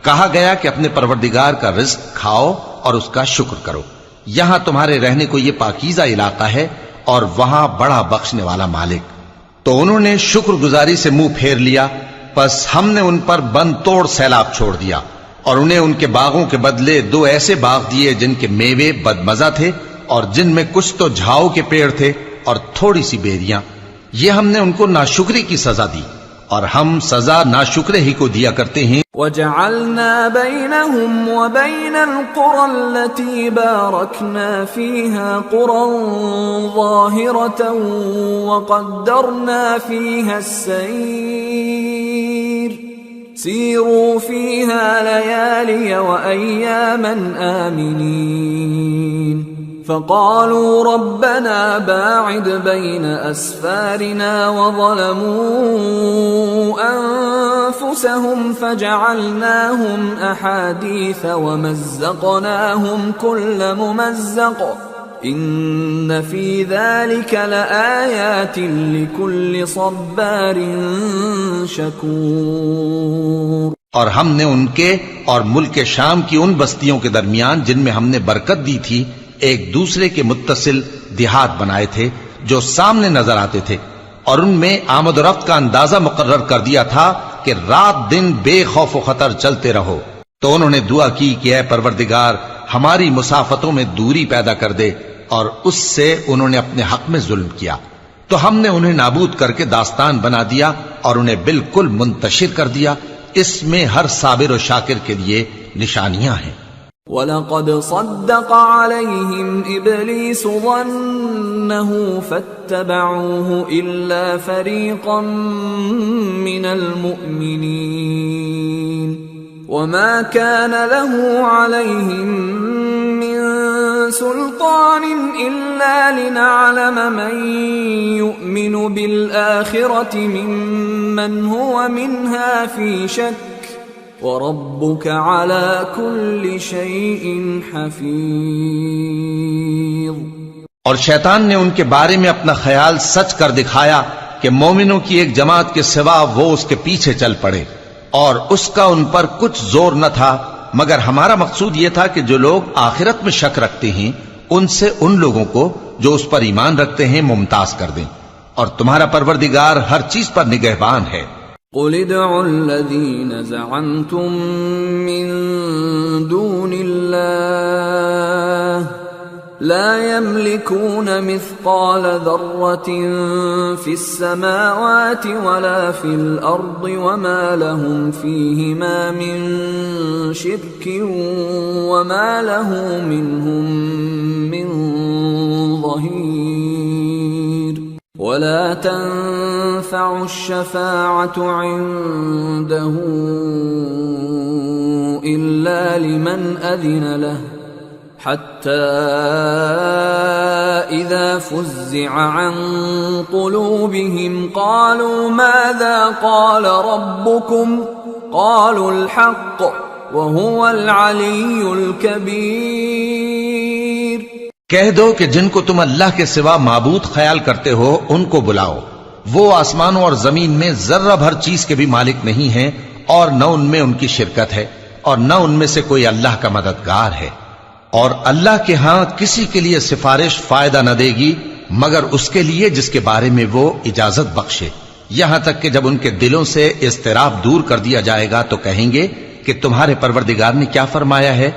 کہا گیا کہ اپنے پروردگار کا رزق کھاؤ اور اس کا شکر کرو، یہاں تمہارے رہنے کو یہ پاکیزہ علاقہ ہے اور وہاں بڑا بخشنے والا مالک۔ تو انہوں نے شکر گزاری سے منہ پھیر لیا، پس ہم نے ان پر بند توڑ سیلاب چھوڑ دیا، اور انہیں ان کے باغوں کے بدلے 2 ایسے باغ دیے جن کے میوے بدمزہ تھے اور جن میں کچھ تو جھاؤ کے پیڑ تھے اور تھوڑی سی بیریاں۔ یہ ہم نے ان کو ناشکری کی سزا دی، اور ہم سزا ناشکرے ہی کو دیا کرتے ہیں۔ وَجَعَلْنَا بَيْنَهُمْ وَبَيْنَ الْقُرَى الَّتِي بَارَكْنَا فِيهَا قُرًى ظَاهِرَةً وَقَدَّرْنَا فِيهَا السَّيْرَ سِيرُوا فِيهَا لَيَالِيَ وَأَيَّامًا آمِنِينَ فَقَالُوا رَبَّنَا بَاعِدْ بَيْنَ أَسْفَارِنَا وَظَلَمُوا أَنفُسَهُمْ فَجَعَلْنَاهُمْ أَحَادِيثَ وَمَزَّقْنَاهُمْ كُلَّ مُمَزَّقٍ إِنَّ فِي ذَلِكَ لَآيَاتٍ لِكُلِّ صَبَّارٍ شَكُورٍ۔ اور ہم نے ان کے اور ملک شام کی ان بستیوں کے درمیان جن میں ہم نے برکت دی تھی ایک دوسرے کے متصل دیہات بنائے تھے جو سامنے نظر آتے تھے، اور ان میں آمد و رفت کا اندازہ مقرر کر دیا تھا کہ رات دن بے خوف و خطر چلتے رہو۔ تو انہوں نے دعا کی کہ اے پروردگار ہماری مسافتوں میں دوری پیدا کر دے، اور اس سے انہوں نے اپنے حق میں ظلم کیا، تو ہم نے انہیں نابود کر کے داستان بنا دیا اور انہیں بالکل منتشر کر دیا۔ اس میں ہر صابر و شاکر کے لیے نشانیاں ہیں۔ وَلَقَدْ صَدَّقَ عَلَيْهِمْ إِبْلِيسُ ظَنَّهُ فَاتَّبَعُوهُ إِلَّا فَرِيقًا مِّنَ الْمُؤْمِنِينَ وَمَا كَانَ لَهُ عَلَيْهِمْ مِّن سُلْطَانٍ إِلَّا لِنَعْلَمَ مَن يُؤْمِنُ بِالْآخِرَةِ مِمَّنْ هُوَ مِنْهَا فِي شَكٍّ وَرَبُّكَ عَلَى كُلِّ شَيْءٍ حَفِيظٌ۔ اور شیطان نے ان کے بارے میں اپنا خیال سچ کر دکھایا کہ مومنوں کی ایک جماعت کے سوا وہ اس کے پیچھے چل پڑے، اور اس کا ان پر کچھ زور نہ تھا، مگر ہمارا مقصود یہ تھا کہ جو لوگ آخرت میں شک رکھتے ہیں ان سے ان لوگوں کو جو اس پر ایمان رکھتے ہیں ممتاز کر دیں، اور تمہارا پروردگار ہر چیز پر نگہبان ہے۔ قُلِ ادْعُوا الَّذِينَ زَعَمْتُم مِّن دُونِ اللَّهِ لَا يَمْلِكُونَ مِثْقَالَ ذَرَّةٍ فِي السَّمَاوَاتِ وَلَا فِي الْأَرْضِ وَمَا لَهُمْ فِيهِمَا مِن شِرْكٍ وَمَا لَهُ مِنْهُم مِّن ظَهِيرٍ وَلَا تَنفَعُ الشَّفَاعَةُ عِندَهُ إِلَّا لِمَنْ أَذِنَ لَهُ حَتَّى إِذَا فُزِّعَ عَن قُلُوبِهِمْ قَالُوا مَاذَا قَالَ رَبُّكُمْ قَالُوا الْحَقَّ وَهُوَ الْعَلِيُّ الْكَبِيرُ۔ کہہ دو کہ جن کو تم اللہ کے سوا معبود خیال کرتے ہو ان کو بلاؤ، وہ آسمانوں اور زمین میں ذرہ بھر چیز کے بھی مالک نہیں ہیں، اور نہ ان میں ان کی شرکت ہے، اور نہ ان میں سے کوئی اللہ کا مددگار ہے، اور اللہ کے ہاں کسی کے لیے سفارش فائدہ نہ دے گی مگر اس کے لیے جس کے بارے میں وہ اجازت بخشے، یہاں تک کہ جب ان کے دلوں سے اضطراب دور کر دیا جائے گا تو کہیں گے کہ تمہارے پروردگار نے کیا فرمایا ہے؟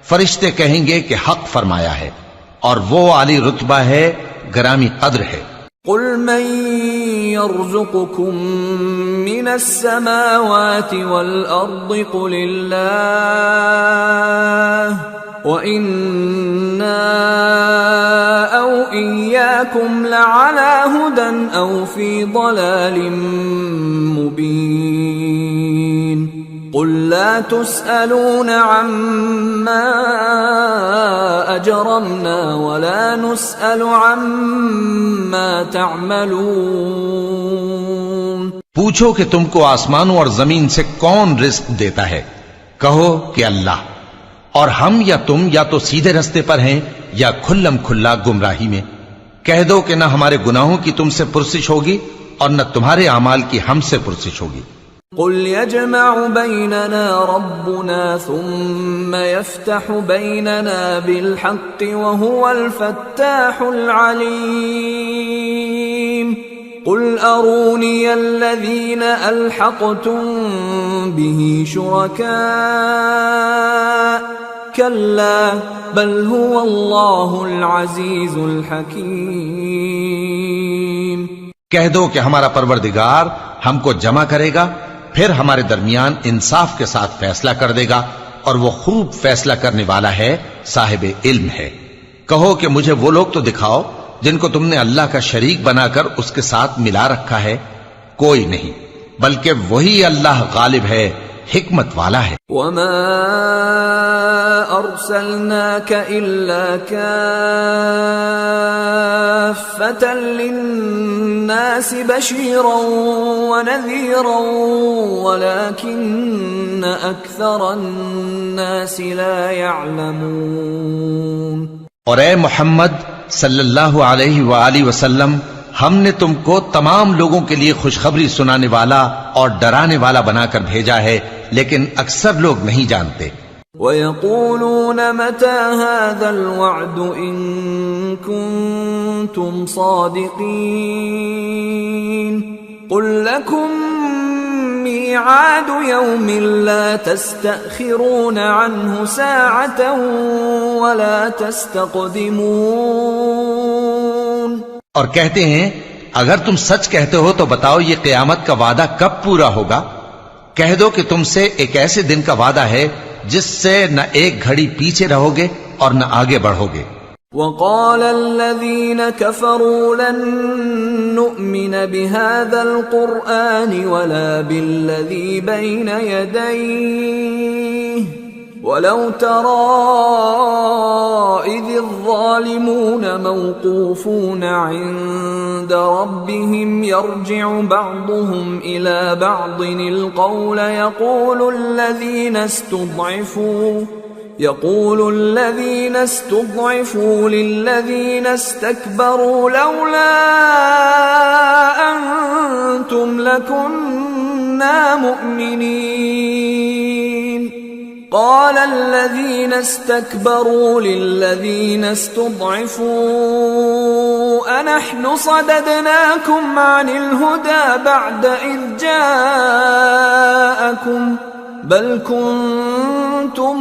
فرشتے کہیں گے کہ حق فرمایا ہے، اور وہ عالی رتبہ ہے، گرامی قدر ہے۔ قُلْ مَن يَرْزُقُكُم مِّنَ السَّمَاوَاتِ وَالْأَرْضِ قُلِ اللَّهُ وَإِنَّا أَوْ إِيَّاكُمْ لَعَلَى هُدًى أَوْ فِي ضَلَالٍ مُّبِينٍ قُلْ لَا تُسْأَلُونَ عَمَّا أَجْرَمْنَا وَلَا نُسْأَلُ عَمَّا تَعْمَلُونَ۔ پوچھو کہ تم کو آسمانوں اور زمین سے کون رزق دیتا ہے؟ کہو کہ اللہ، اور ہم یا تم یا تو سیدھے رستے پر ہیں یا کھلم کھلا گمراہی میں۔ کہہ دو کہ نہ ہمارے گناہوں کی تم سے پرسش ہوگی اور نہ تمہارے اعمال کی ہم سے پرسش ہوگی۔ قُلْ يَجْمَعُ بَيْنَنَا رَبُّنَا ثُمَّ يَفْتَحُ بَيْنَنَا بِالْحَقِّ وَهُوَ الْفَتَّاحُ الْعَلِيمُ قُلْ أَرُونِيَ الَّذِينَ أَلْحَقْتُم بِهِ شُرَكَاءَ كَلَّا بَلْ هُوَ اللَّهُ الْعَزِيزُ الْحَكِيمُ۔ کہہ دو کہ ہمارا پروردگار ہم کو جمع کرے گا، پھر ہمارے درمیان انصاف کے ساتھ فیصلہ کر دے گا، اور وہ خوب فیصلہ کرنے والا ہے، صاحب علم ہے۔ کہو کہ مجھے وہ لوگ تو دکھاؤ جن کو تم نے اللہ کا شریک بنا کر اس کے ساتھ ملا رکھا ہے۔ کوئی نہیں، بلکہ وہی اللہ غالب ہے، حکمت والا ہے۔ وَمَا أَرْسَلْنَاكَ إِلَّا كَافَّةً لِلنَّاسِ بَشِيرًا وَنَذِيرًا وَلَكِنَّ أَكْثَرَ النَّاسِ لَا يَعْلَمُونَ۔ اور اے محمد صلی اللہ علیہ وآلہ وسلم، ہم نے تم کو تمام لوگوں کے لیے خوشخبری سنانے والا اور ڈرانے والا بنا کر بھیجا ہے، لیکن اکثر لوگ نہیں جانتے۔ وَيَقُولُونَ مَتَى هَذَا الْوَعْدُ إِن كُنتُمْ صَادِقِينَ قُل لَّكُم مِّيعَادُ يَوْمٍ لَّا تَسْتَأْخِرُونَ عَنْهُ سَاعَةً وَلَا تَسْتَقْدِمُونَ۔ اور کہتے ہیں اگر تم سچ کہتے ہو تو بتاؤ یہ قیامت کا وعدہ کب پورا ہوگا؟ کہہ دو کہ تم سے ایک ایسے دن کا وعدہ ہے جس سے نہ ایک گھڑی پیچھے رہو گے اور نہ آگے بڑھو گے۔ وَقَالَ الَّذِينَ كَفَرُوا لَن نُّؤْمِنَ بِهَذَا الْقُرْآنِ وَلَا بِالَّذِي بَيْنَ يَدَيْهِ وَلَوْ تَرَىٰ إِذِ الظَّالِمُونَ مَوْقُوفُونَ عِندَ رَبِّهِمْ يَرْجِعُ بَعْضُهُمْ إِلَىٰ بَعْضٍ الْقَوْلَ يقول الذين استضعفوا للذين استكبروا لولا أنتم لكنا مؤمنين قال الذين استكبروا للذين استضعفوا أنحن صددناكم عن الهدى بعد إذ جاءكم بل كنتم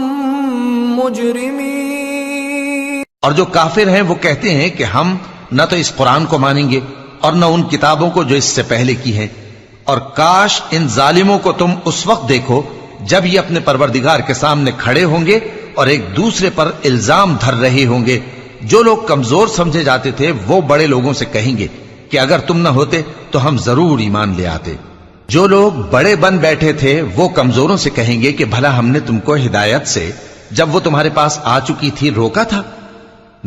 مجرمین۔ اور جو کافر ہیں وہ کہتے ہیں کہ ہم نہ تو اس قرآن کو مانیں گے اور نہ ان کتابوں کو جو اس سے پہلے کی ہیں، اور کاش ان ظالموں کو تم اس وقت دیکھو جب یہ اپنے پروردگار کے سامنے کھڑے ہوں گے اور ایک دوسرے پر الزام دھر رہے ہوں گے۔ جو لوگ کمزور سمجھے جاتے تھے وہ بڑے لوگوں سے کہیں گے کہ اگر تم نہ ہوتے تو ہم ضرور ایمان لے آتے۔ جو لوگ بڑے بن بیٹھے تھے وہ کمزوروں سے کہیں گے کہ بھلا ہم نے تم کو ہدایت سے جب وہ تمہارے پاس آ چکی تھی روکا تھا؟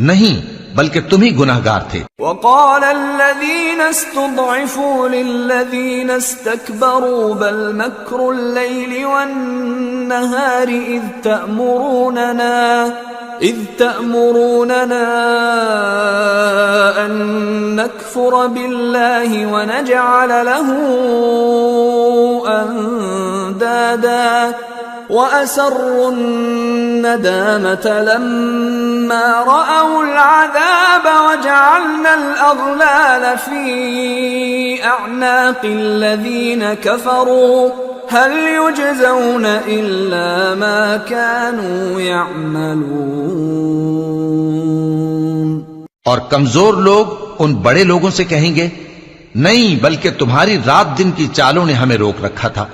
نہیں، بلکہ تم ہی گناہگار تھے۔ وقال الذين استضعفوا للذين استكبروا بل مكر الليل والنهار إذ تأمروننا أن نكفر بالله ونجعل له أندادا وَأَسَرُّوا النَّدَامَةَ لَمَّا رَأَوُا الْعَذَابَ وَجَعَلْنَا الْأَغْلَالَ فِي أَعْنَاقِ الَّذِينَ كَفَرُوا هَلْ يُجْزَوْنَ إِلَّا مَا كَانُوا يَعْمَلُونَ۔ اور کمزور لوگ ان بڑے لوگوں سے کہیں گے نہیں، بلکہ تمہاری رات دن کی چالوں نے ہمیں روک رکھا تھا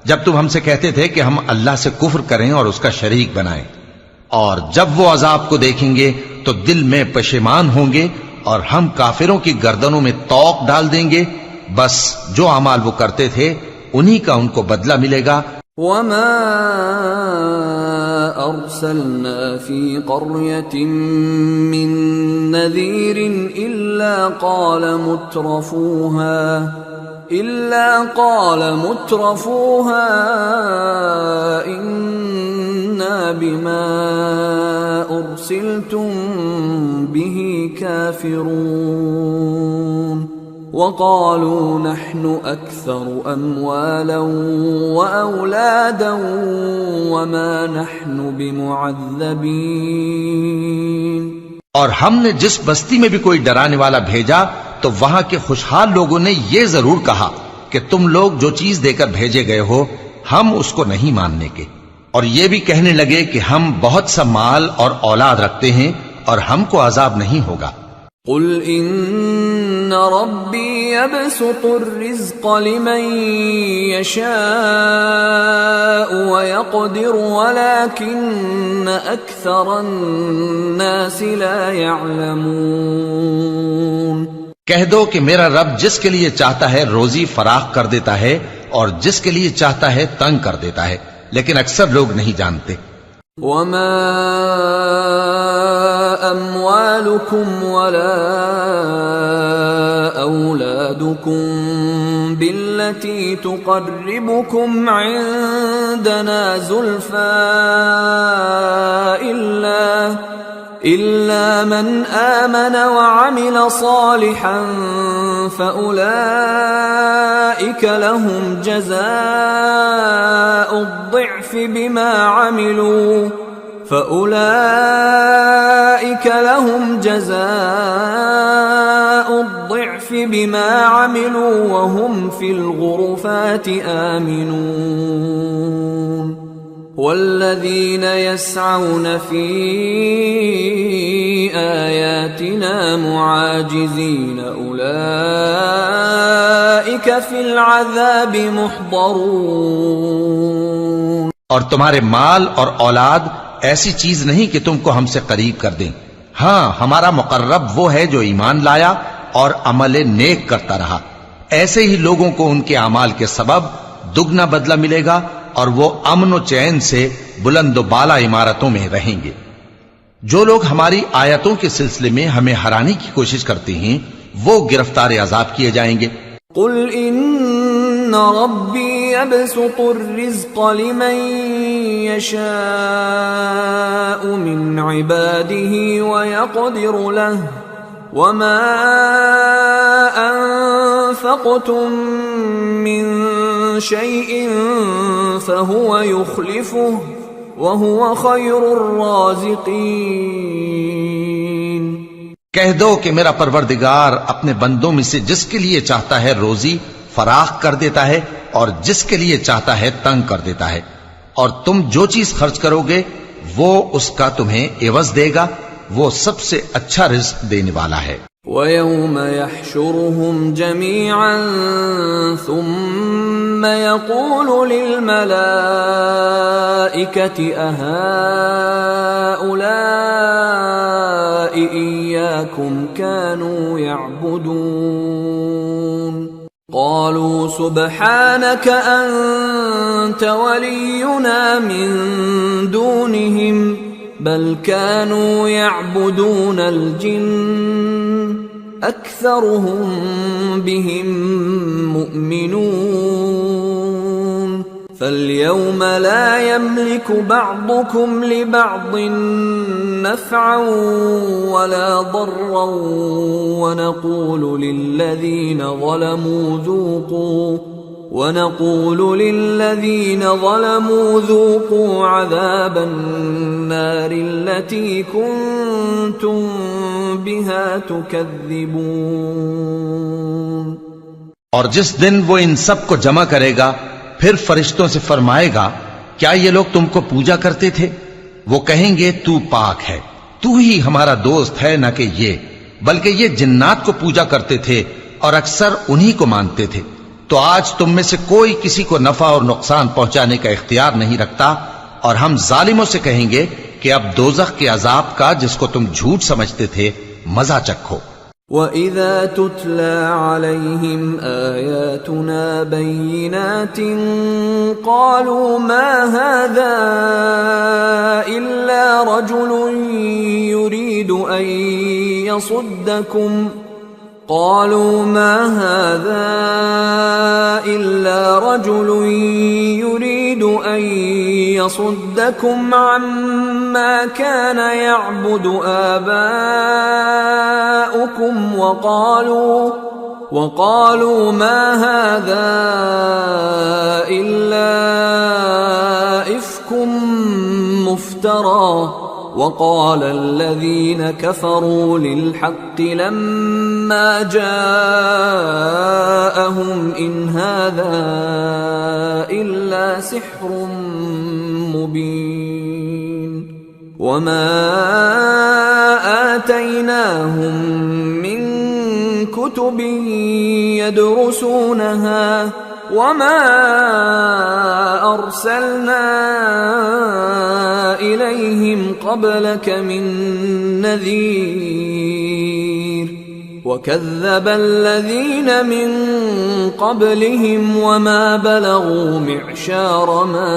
جب تم ہم سے کہتے تھے کہ ہم اللہ سے کفر کریں اور اس کا شریک بنائیں، اور جب وہ عذاب کو دیکھیں گے تو دل میں پشیمان ہوں گے اور ہم کافروں کی گردنوں میں طوق ڈال دیں گے۔ بس جو اعمال وہ کرتے تھے انہی کا ان کو بدلہ ملے گا۔ وَمَا أَرْسَلْنَا فِي قَرْيَةٍ مِّن نَّذِيرٍ إِلَّا قال مترفوها إنا بما أرسلتم به كافرون وقالوا نحن أكثر أموالا وأولادا وما نحن بمعذبين۔ اور ہم نے جس بستی میں بھی کوئی ڈرانے والا بھیجا تو وہاں کے خوشحال لوگوں نے یہ ضرور کہا کہ تم لوگ جو چیز دے کر بھیجے گئے ہو ہم اس کو نہیں ماننے کے، اور یہ بھی کہنے لگے کہ ہم بہت سا مال اور اولاد رکھتے ہیں اور ہم کو عذاب نہیں ہوگا۔ قل ان ربی یبسط الرزق لمن یشاء ویقدر ولكن اکثر الناس لا يعلمون۔ کہہ دو کہ میرا رب جس کے لیے چاہتا ہے روزی فراخ کر دیتا ہے اور جس کے لیے چاہتا ہے تنگ کر دیتا ہے، لیکن اکثر لوگ نہیں جانتے۔ وما اموالكم ولا اولادكم بالتي تقربكم عندنا زلفى إلا من آمن وعمل صالحا فأولئك لهم جزاء الضعف بما عملوا وهم في الغرفات آمنون والذين يسعون في آياتنا معاجزين أولئك في العذاب محضرون. اور تمہارے مال اور اولاد ایسی چیز نہیں کہ تم کو ہم سے قریب کر دیں. ہاں ہمارا مقرب وہ ہے جو ایمان لایا اور عمل نیک کرتا رہا. ایسے ہی لوگوں کو ان کے اعمال کے سبب دگنا بدلہ ملے گا اور وہ امن و چین سے بلند و بالا عمارتوں میں رہیں گے. جو لوگ ہماری آیتوں کے سلسلے میں ہمیں ہرانے کی کوشش کرتے ہیں وہ گرفتار عذاب کیے جائیں گے. قل ان ربی یبسط الرزق لمن یشاء من عباده ویقدر له وما انفقتم من شيء فهو يخلفه وهو خير الرازقين. کہہ دو کہ میرا پروردگار اپنے بندوں میں سے جس کے لیے چاہتا ہے روزی فراخ کر دیتا ہے اور جس کے لیے چاہتا ہے تنگ کر دیتا ہے، اور تم جو چیز خرچ کرو گے وہ اس کا تمہیں عوض دے گا، وہ سب سے اچھا رزق دینے والا ہے. وَيَوْمَ يَحْشُرُهُمْ جَمِيعًا ثُمَّ يَقُولُ لِلْمَلَائِكَةِ أَهَؤُلَاءِ إِيَّاكُمْ كَانُوا يَعْبُدُونَ قَالُوا سُبْحَانَكَ أَنْتَ وَلِيُّنَا مِنْ دُونِهِمْ بل كانوا يعبدون الجن أكثرهم بهم مؤمنون فاليوم لا يملك بعضكم لبعض نفعا ولا ضرا ونقول للذين ظلموا ذوقوا عذاب النار التي كنتم بها تكذبون. اور جس دن وہ ان سب کو جمع کرے گا پھر فرشتوں سے فرمائے گا کیا یہ لوگ تم کو پوجا کرتے تھے؟ وہ کہیں گے تو پاک ہے، تو ہی ہمارا دوست ہے، نہ کہ یہ، بلکہ یہ جنات کو پوجا کرتے تھے اور اکثر انہی کو مانتے تھے. تو آج تم میں سے کوئی کسی کو نفع اور نقصان پہنچانے کا اختیار نہیں رکھتا، اور ہم ظالموں سے کہیں گے کہ اب دوزخ کے عذاب کا جس کو تم جھوٹ سمجھتے تھے مزہ چکھو. وَإِذَا تُتْلَى عَلَيْهِمْ آيَاتُنَا بَيِّنَاتٍ قَالُوا مَا هَذَا إِلَّا رَجُلٌ يُرِيدُ أَن يَصُدَّكُمْ عَمَّا كَانَ يَعْبُدُ آبَاؤُكُمْ وَقَالُوا مَا هَذَا إِلَّا إِفْكٌ مُفْتَرًى وقال الذين كفروا للحق لما جاءهم إن هذا إلا سحر مبين وما آتيناهم من كتب يدرسونها وما أرسلنا إليهم قبلك من نذير وكذب الذين من قبلهم وما بلغوا معشار ما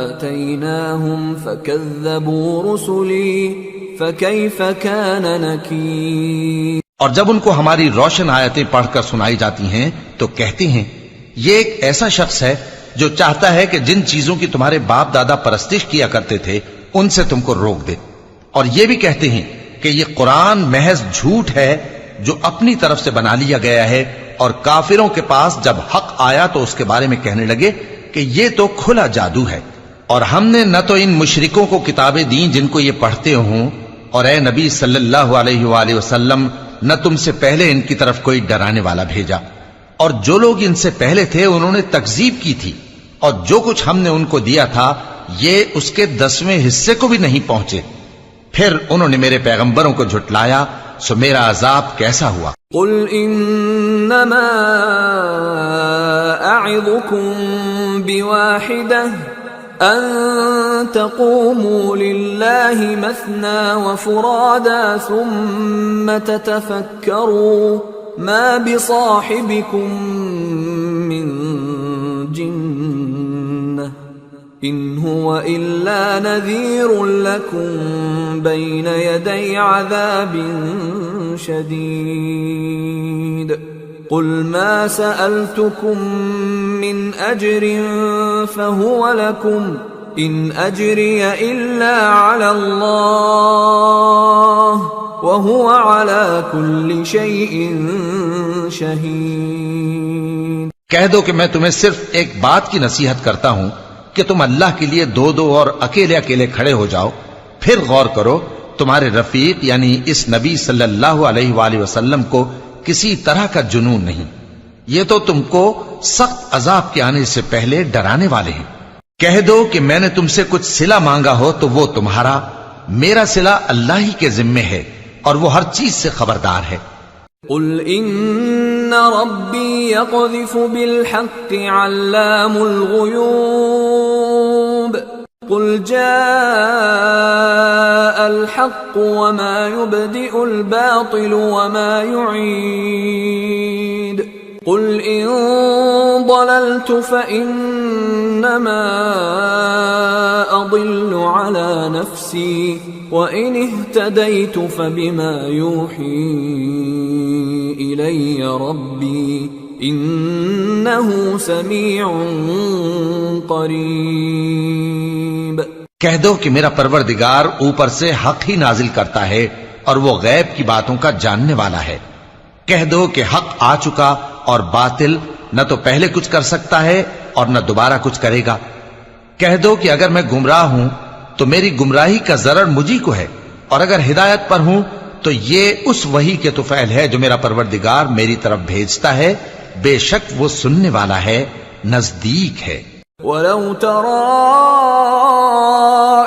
آتيناهم فكذبوا رسلي فكيف كان نكير. اور جب ان کو ہماری روشن آیتیں پڑھ کر سنائی جاتی ہیں تو کہتے ہیں یہ ایک ایسا شخص ہے جو چاہتا ہے کہ جن چیزوں کی تمہارے باپ دادا پرستش کیا کرتے تھے ان سے تم کو روک دے. اور یہ بھی کہتے ہیں کہ یہ قرآن محض جھوٹ ہے جو اپنی طرف سے بنا لیا گیا ہے، اور کافروں کے پاس جب حق آیا تو اس کے بارے میں کہنے لگے کہ یہ تو کھلا جادو ہے۔ اور ہم نے نہ تو ان مشرکوں کو کتابیں دیں جن کو یہ پڑھتے ہوں، اور اے نبی صلی اللہ علیہ وآلہ وسلم نہ تم سے پہلے ان کی طرف کوئی ڈرانے والا بھیجا، اور جو لوگ ان سے پہلے تھے انہوں نے تکذیب کی تھی، اور جو کچھ ہم نے ان کو دیا تھا یہ اس کے 10ویں حصے کو بھی نہیں پہنچے۔ پھر انہوں نے میرے پیغمبروں کو جھٹلایا، سو میرا عذاب کیسا ہوا۔ قل انما اعظكم بواحدة ان تقوموا لله مثنى وفرادا ثم تتفكروا ما بصاحبكم من جنة إن هو إلا نذير لكم بين يدي عذاب شديد قل ما سألتكم من أجر فهو لكم إن أجري إلا على الله وهو على كل شيء شهيد۔ کہہ دو کہ میں تمہیں صرف ایک بات کی نصیحت کرتا ہوں کہ تم اللہ کے لیے دو دو اور اکیلے اکیلے کھڑے ہو جاؤ، پھر غور کرو تمہارے رفیق یعنی اس نبی صلی اللہ علیہ وآلہ وسلم کو کسی طرح کا جنون نہیں، یہ تو تم کو سخت عذاب کے آنے سے پہلے ڈرانے والے ہیں۔ کہہ دو کہ میں نے تم سے کچھ صلہ مانگا ہو تو وہ تمہارا، میرا صلہ اللہ ہی کے ذمے ہے اور وہ ہر چیز سے خبردار ہے۔ قل ان ربی یقذف بالحق علام الغیوب قل جاء الحق وما يبدئ الباطل وما يعيد قل إن ضللت فإنما أضل على نفسي وإن اهتديت فبما يوحي إلي ربي إنه سميع قريب۔ کہہ دو کہ میرا پروردگار اوپر سے حق ہی نازل کرتا ہے اور وہ غیب کی باتوں کا جاننے والا ہے۔ کہہ دو کہ حق آ چکا اور باطل نہ تو پہلے کچھ کر سکتا ہے اور نہ دوبارہ کچھ کرے گا۔ کہہ دو کہ اگر میں گمراہ ہوں تو میری گمراہی کا ضرر مجھی کو ہے، اور اگر ہدایت پر ہوں تو یہ اس وحی کے طفیل ہے جو میرا پروردگار میری طرف بھیجتا ہے، بے شک وہ سننے والا ہے، نزدیک ہے۔ وَلَوْ تَرَىٰ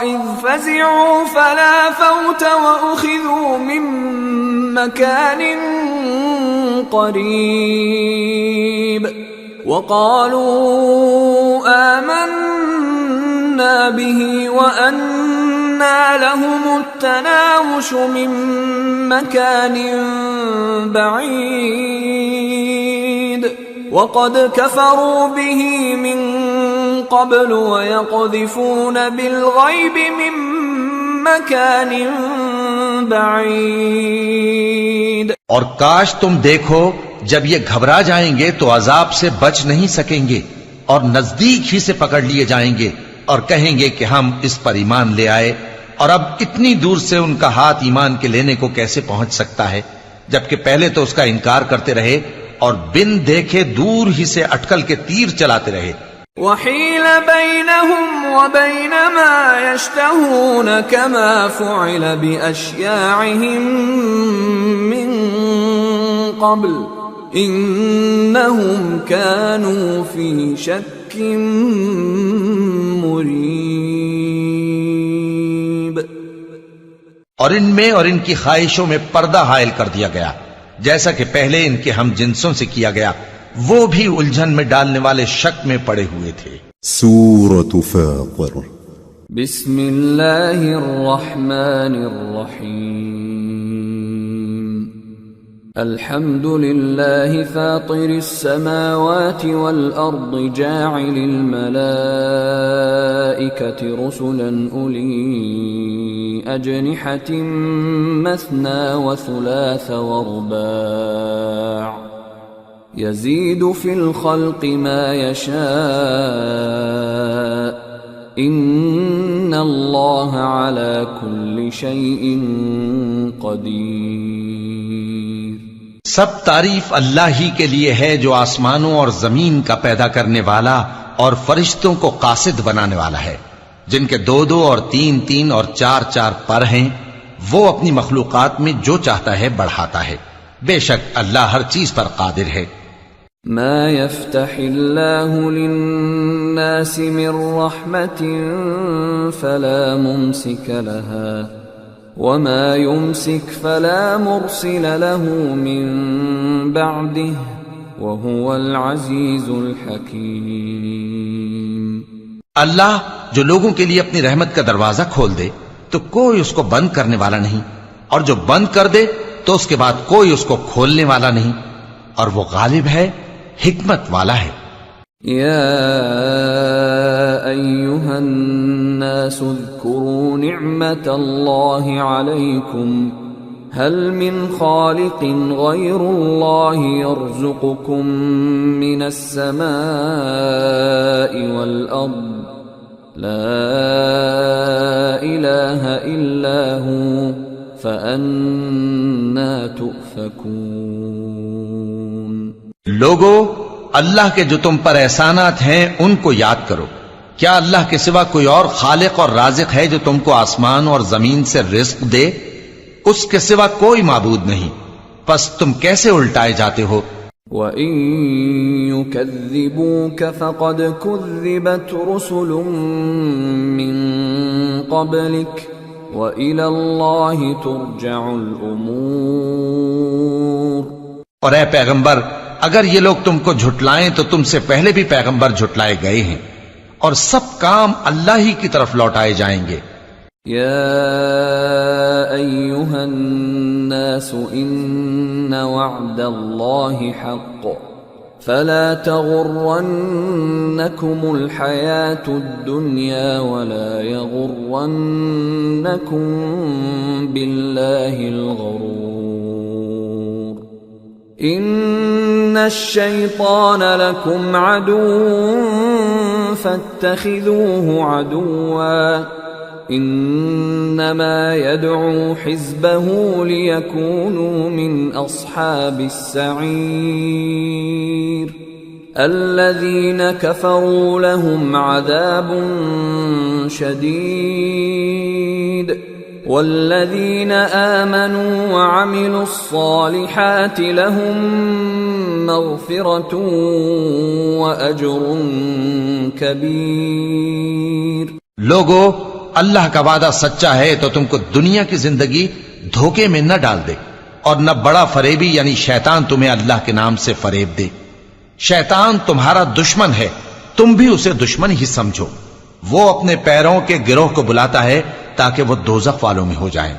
إِذْ فَزِعُوا فَلَا فَوْتَ وَأُخِذُوا مِن مَّكَانٍ قَرِيبٍ وَقَالُوا آمَنَّا بِهِ وَأَنَّىٰ لَهُمُ التَّنَاوُشُ مِن مَّكَانٍ بَعِيدٍ وَقَدْ كَفَرُوا بِهِ مِن قبل ويقذفون بالغيب من مكان بعيد۔ اور کاش تم دیکھو جب یہ گھبرا جائیں گے تو عذاب سے بچ نہیں سکیں گے اور نزدیک ہی سے پکڑ لیے جائیں گے اور کہیں گے کہ ہم اس پر ایمان لے آئے، اور اب اتنی دور سے ان کا ہاتھ ایمان کے لینے کو کیسے پہنچ سکتا ہے، جبکہ پہلے تو اس کا انکار کرتے رہے اور بن دیکھے دور ہی سے اٹکل کے تیر چلاتے رہے۔ وحيل بينهم وبين ما يشتهون كما فعل بأشياعهم من قبل إنهم كانوا في شك مريب۔ اور ان میں اور ان کی خواہشوں میں پردہ حائل کر دیا گیا جیسا کہ پہلے ان کے ہم جنسوں سے کیا گیا، وہ بھی الجھن میں ڈالنے والے شک میں پڑے ہوئے تھے۔ سورة فاطر بسم اللہ الرحمن الرحیم الحمد للہ فاطر السماوات والارض جاعل الملائکة رسلا اولی اجنحة مثنى وثلاث ورباع يزيد في الخلق ما يشاء إن إن الله على كل شيء قدير. سب تعریف اللہ ہی کے لیے ہے جو آسمانوں اور زمین کا پیدا کرنے والا اور فرشتوں کو قاصد بنانے والا ہے، جن کے 2 اور 3 اور 4 پر ہیں. وہ اپنی مخلوقات میں جو چاہتا ہے بڑھاتا ہے. بے شک اللہ ہر چیز پر قادر ہے. ما يفتح الله للناس من رحمة فلا ممسك لها وما يمسك فلا مرسل له من بعده وهو العزيز الحكيم. اللہ جو لوگوں کے لیے اپنی رحمت کا دروازہ کھول دے تو کوئی اس کو بند کرنے والا نہیں، اور جو بند کر دے تو اس کے بعد کوئی اس کو کھولنے والا نہیں، اور وہ غالب ہے، حکمت والا ہے. يا أيها الناس اذكروا نعمة الله عليكم هل من خالق غير الله يرزقكم من السماء والأرض لا إله إلا هو فأنا تؤفكون. لوگو، اللہ کے جو تم پر احسانات ہیں ان کو یاد کرو. کیا اللہ کے سوا کوئی اور خالق اور رازق ہے جو تم کو آسمان اور زمین سے رزق دے؟ اس کے سوا کوئی معبود نہیں، پس تم کیسے الٹائے جاتے ہو؟ وَإِن يُكَذِّبُوكَ فَقَدْ كُذِّبَتْ رُسُلٌ مِّن قَبْلِكَ وَإِلَى اللَّهِ تُرْجَعُ الْأُمُورُ. اور اے پیغمبر، اگر یہ لوگ تم کو جھٹلائیں تو تم سے پہلے بھی پیغمبر جھٹلائے گئے ہیں، اور سب کام اللہ ہی کی طرف لوٹائے جائیں گے. يا أيها الناس إن وعد الله حق فلا تغرنكم الحياة الدنيا ولا يغرنكم بالله الغرور. إن الشيطان لكم عدو فاتخذوه عدوا إنما يدعو حزبه ليكونوا من أصحاب السعير. الذين كفروا لهم عذاب شديد والذين آمنوا وعملوا الصالحات لهم مغفرة وأجر كبير. لوگو، اللہ کا وعدہ سچا ہے تو تم کو دنیا کی زندگی دھوکے میں نہ ڈال دے، اور نہ بڑا فریبی یعنی شیطان تمہیں اللہ کے نام سے فریب دے. شیطان تمہارا دشمن ہے، تم بھی اسے دشمن ہی سمجھو. وہ اپنے پیروں کے گروہ کو بلاتا ہے تاکہ وہ دوزخ والوں میں ہو جائیں.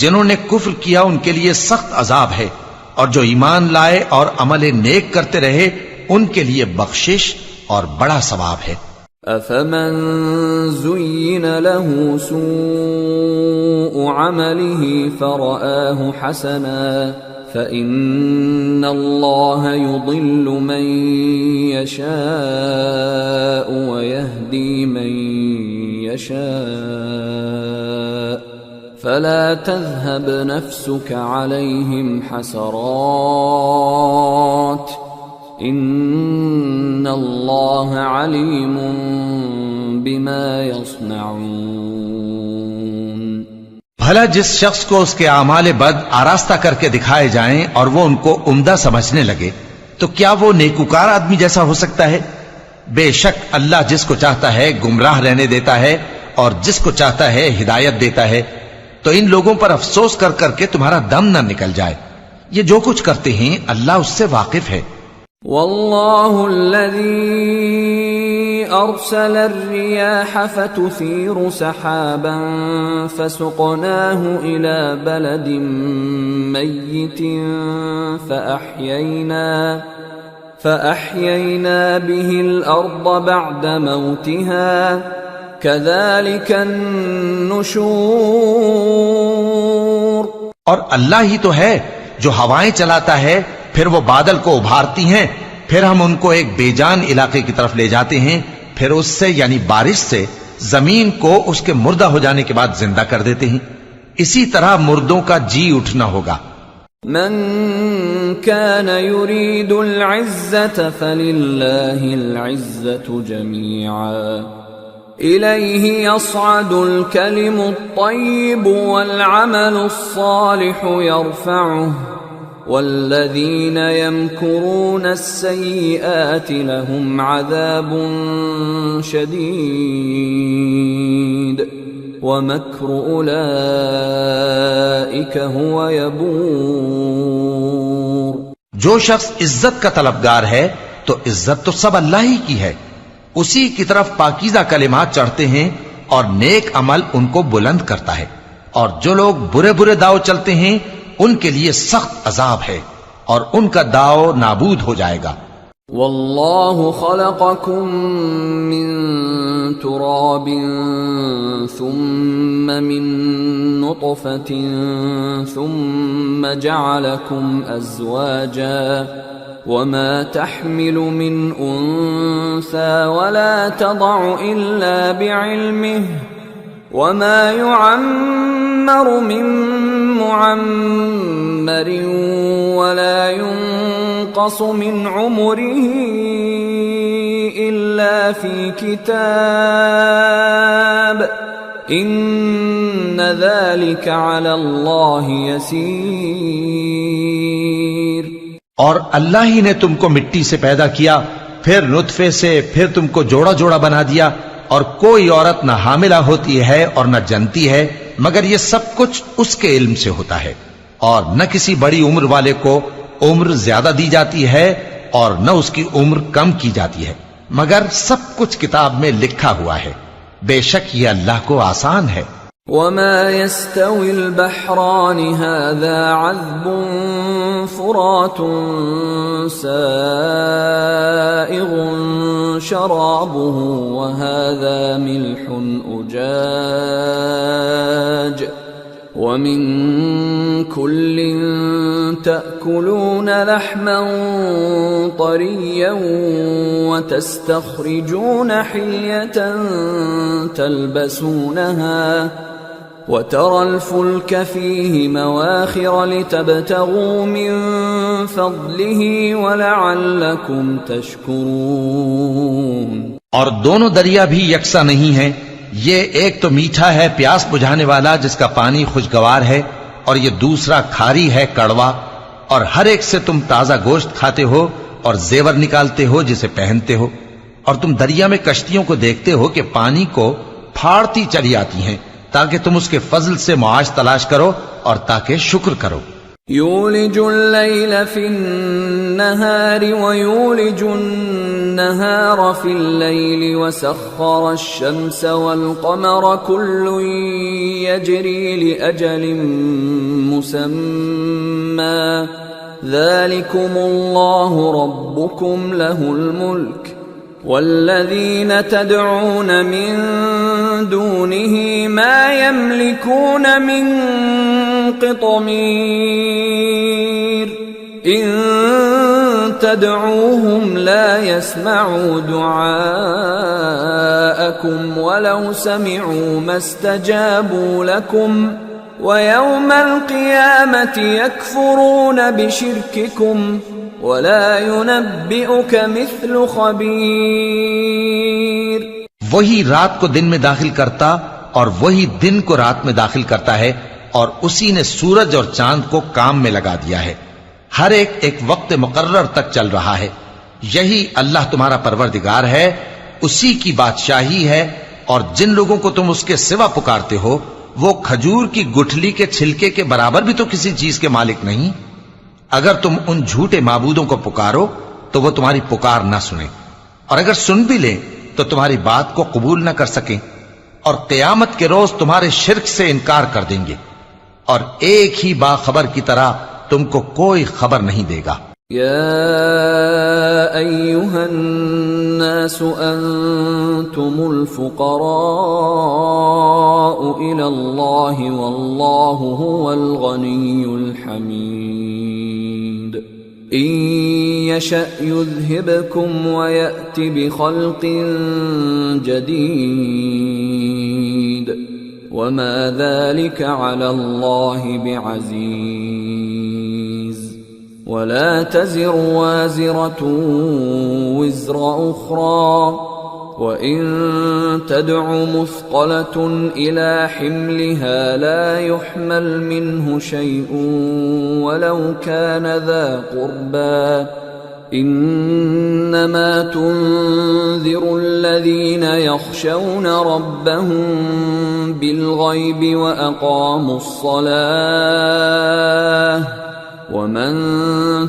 جنہوں نے کفر کیا ان کے لیے سخت عذاب ہے، اور جو ایمان لائے اور عمل نیک کرتے رہے ان کے لیے بخشش اور بڑا ثواب ہے. أفمن زين له سوء عمله فرآه حسنا فإن الله يضل من يشاء ويهدي من يشاء فلا تذهب نفسك عليهم حسرات ان اللہ علیم بما یصنعون. بھلا جس شخص کو اس کے اعمال بد آراستہ کر کے دکھائے جائیں اور وہ ان کو عمدہ سمجھنے لگے تو کیا وہ نیکوکار آدمی جیسا ہو سکتا ہے؟ بے شک اللہ جس کو چاہتا ہے گمراہ رہنے دیتا ہے اور جس کو چاہتا ہے ہدایت دیتا ہے. تو ان لوگوں پر افسوس کر کر کے تمہارا دم نہ نکل جائے. یہ جو کچھ کرتے ہیں اللہ اس سے واقف ہے. والله الذي أرسل الرياح فتثير سحابا فسقناه إلى بلد ميت فأحيينا به الأرض بعد موتها كذلك النشور. اور اللہ ہی تو ہے جو ہوائیں چلاتا ہے، پھر وہ بادل کو ابھارتی ہیں، پھر ہم ان کو ایک بے جان علاقے کی طرف لے جاتے ہیں، پھر اس سے یعنی بارش سے زمین کو اس کے مردہ ہو جانے کے بعد زندہ کر دیتے ہیں، اسی طرح مردوں کا جی اٹھنا ہوگا۔ من كان يريد العزة فلله العزة جميعا إليه يصعد الكلم الطيب والعمل الصالح يرفعه والذين يمكرون السيئات لهم عذاب شديد ومكر أولئك هو يبور۔ جو شخص عزت کا طلبگار ہے تو عزت تو سب اللہ ہی کی ہے، اسی کی طرف پاکیزہ کلمات چڑھتے ہیں اور نیک عمل ان کو بلند کرتا ہے، اور جو لوگ برے برے داؤ چلتے ہیں ان کے لیے سخت عذاب ہے اور ان کا داؤ نابود ہو جائے گا۔ واللہ خلقکم من تراب ثم من نطفة ثم جعلكم ازواجا وما تحمل من انثى ولا تضع الا بعلمه وما يعمر من معمر ولا ينقص من عمره إلا في كتاب إن ذلك على الله يسير۔ اور اللہ ہی نے تم کو مٹی سے پیدا کیا، پھر نطفے سے، پھر تم کو جوڑا جوڑا بنا دیا، اور کوئی عورت نہ حاملہ ہوتی ہے اور نہ جنتی ہے مگر یہ سب کچھ اس کے علم سے ہوتا ہے، اور نہ کسی بڑی عمر والے کو عمر زیادہ دی جاتی ہے اور نہ اس کی عمر کم کی جاتی ہے، مگر سب کچھ کتاب میں لکھا ہوا ہے، بے شک یہ اللہ کو آسان ہے۔ وما يستوي البحران هذا عذب فرات سائغ شرابه وهذا ملح أجاج ومن كل تأكلون لحما طريا وتستخرجون حلية تلبسونها وترى الفلك فيه مواخر لتبتغوا من فضله ولعلكم تشكرون۔ اور دونوں دریا بھی یکساں نہیں ہیں، یہ ایک تو میٹھا ہے پیاس بجھانے والا جس کا پانی خوشگوار ہے، اور یہ دوسرا کھاری ہے کڑوا، اور ہر ایک سے تم تازہ گوشت کھاتے ہو اور زیور نکالتے ہو جسے پہنتے ہو، اور تم دریا میں کشتیوں کو دیکھتے ہو کہ پانی کو پھاڑتی چلی آتی ہیں تاکہ تم اس کے فضل سے معاش تلاش کرو اور تاکہ شکر کرو۔ یولج اللیل فی النہار ویولج النہار فی اللیل وسخر الشمس والقمر کل یجری لأجل مسمى ذلكم اللہ ربکم له الملک والذین تدعون من دونه ما يملكون من قطمیر ان تدعوهم لا يسمعوا دعاءكم ولو سمعوا ما استجابوا لكم ويوم القيامة يكفرون بشرككم ولا ينبئك مثل خبير۔ وہی رات کو دن میں داخل کرتا اور وہی دن کو رات میں داخل کرتا ہے، اور اسی نے سورج اور چاند کو کام میں لگا دیا ہے، ہر ایک ایک وقت مقرر تک چل رہا ہے۔ یہی اللہ تمہارا پروردگار ہے، اسی کی بادشاہی ہے، اور جن لوگوں کو تم اس کے سوا پکارتے ہو وہ کھجور کی گٹھلی کے چھلکے کے برابر بھی تو کسی چیز کے مالک نہیں۔ اگر تم ان جھوٹے معبودوں کو پکارو تو وہ تمہاری پکار نہ سنیں، اور اگر سن بھی لیں تو تمہاری بات کو قبول نہ کر سکیں، اور قیامت کے روز تمہارے شرک سے انکار کر دیں گے، اور ایک ہی باخبر کی طرح تم کو کوئی خبر نہیں دے گا۔ یا ایھا الناس انتم الفقراء الی اللہ واللہ هو الغنی الحمید۔ إن يشأ يذهبكم ويأت بخلق جديد وما ذلك على الله بعزيز ولا تزر وازرة وزر أخرى وإن تدع مثقلة إلى حملها لا يحمل منه شيء ولو كان ذا قربى إنما تنذر الذين يخشون ربهم بالغيب وأقاموا الصلاة ومن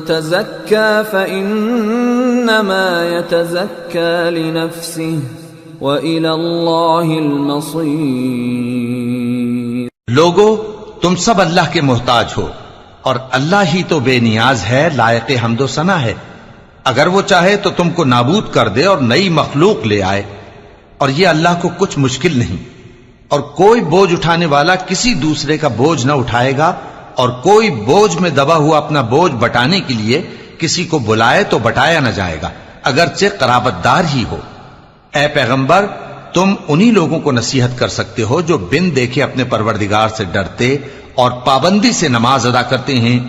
تزكى فإنما يتزكى لنفسه وإلى الله المصير. لوگو تم سب اللہ کے محتاج ہو اور اللہ ہی تو بے نیاز ہے، لائق حمد و ثنا ہے. اگر وہ چاہے تو تم کو نابود کر دے اور نئی مخلوق لے آئے، اور یہ اللہ کو کچھ مشکل نہیں. اور کوئی بوجھ اٹھانے والا کسی دوسرے کا بوجھ نہ اٹھائے گا، اور کوئی بوجھ میں دبا ہوا اپنا بوجھ بٹانے کے لیے کسی کو بلائے تو بٹایا نہ جائے گا، اگرچہ قرابت دار ہی ہو. اے پیغمبر، تم انہی لوگوں کو نصیحت کر سکتے ہو جو بن دیکھے اپنے پروردگار سے ڈرتے اور پابندی سے نماز ادا کرتے ہیں،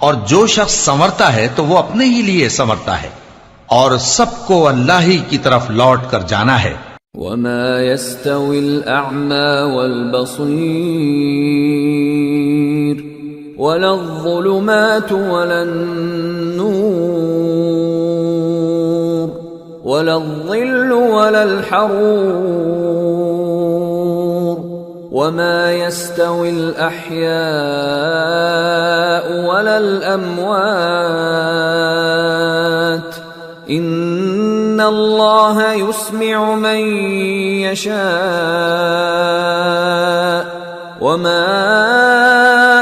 اور جو شخص سنورتا ہے تو وہ اپنے ہی لیے سنورتا ہے، اور سب کو اللہ ہی کی طرف لوٹ کر جانا ہے. وما يستوي الأعمى والبصير ولا الظلمات ولا النور ولا الظل ولا الحرور وما يستوي الأحياء ولا الأموات إن الله يسمع من يشاء وما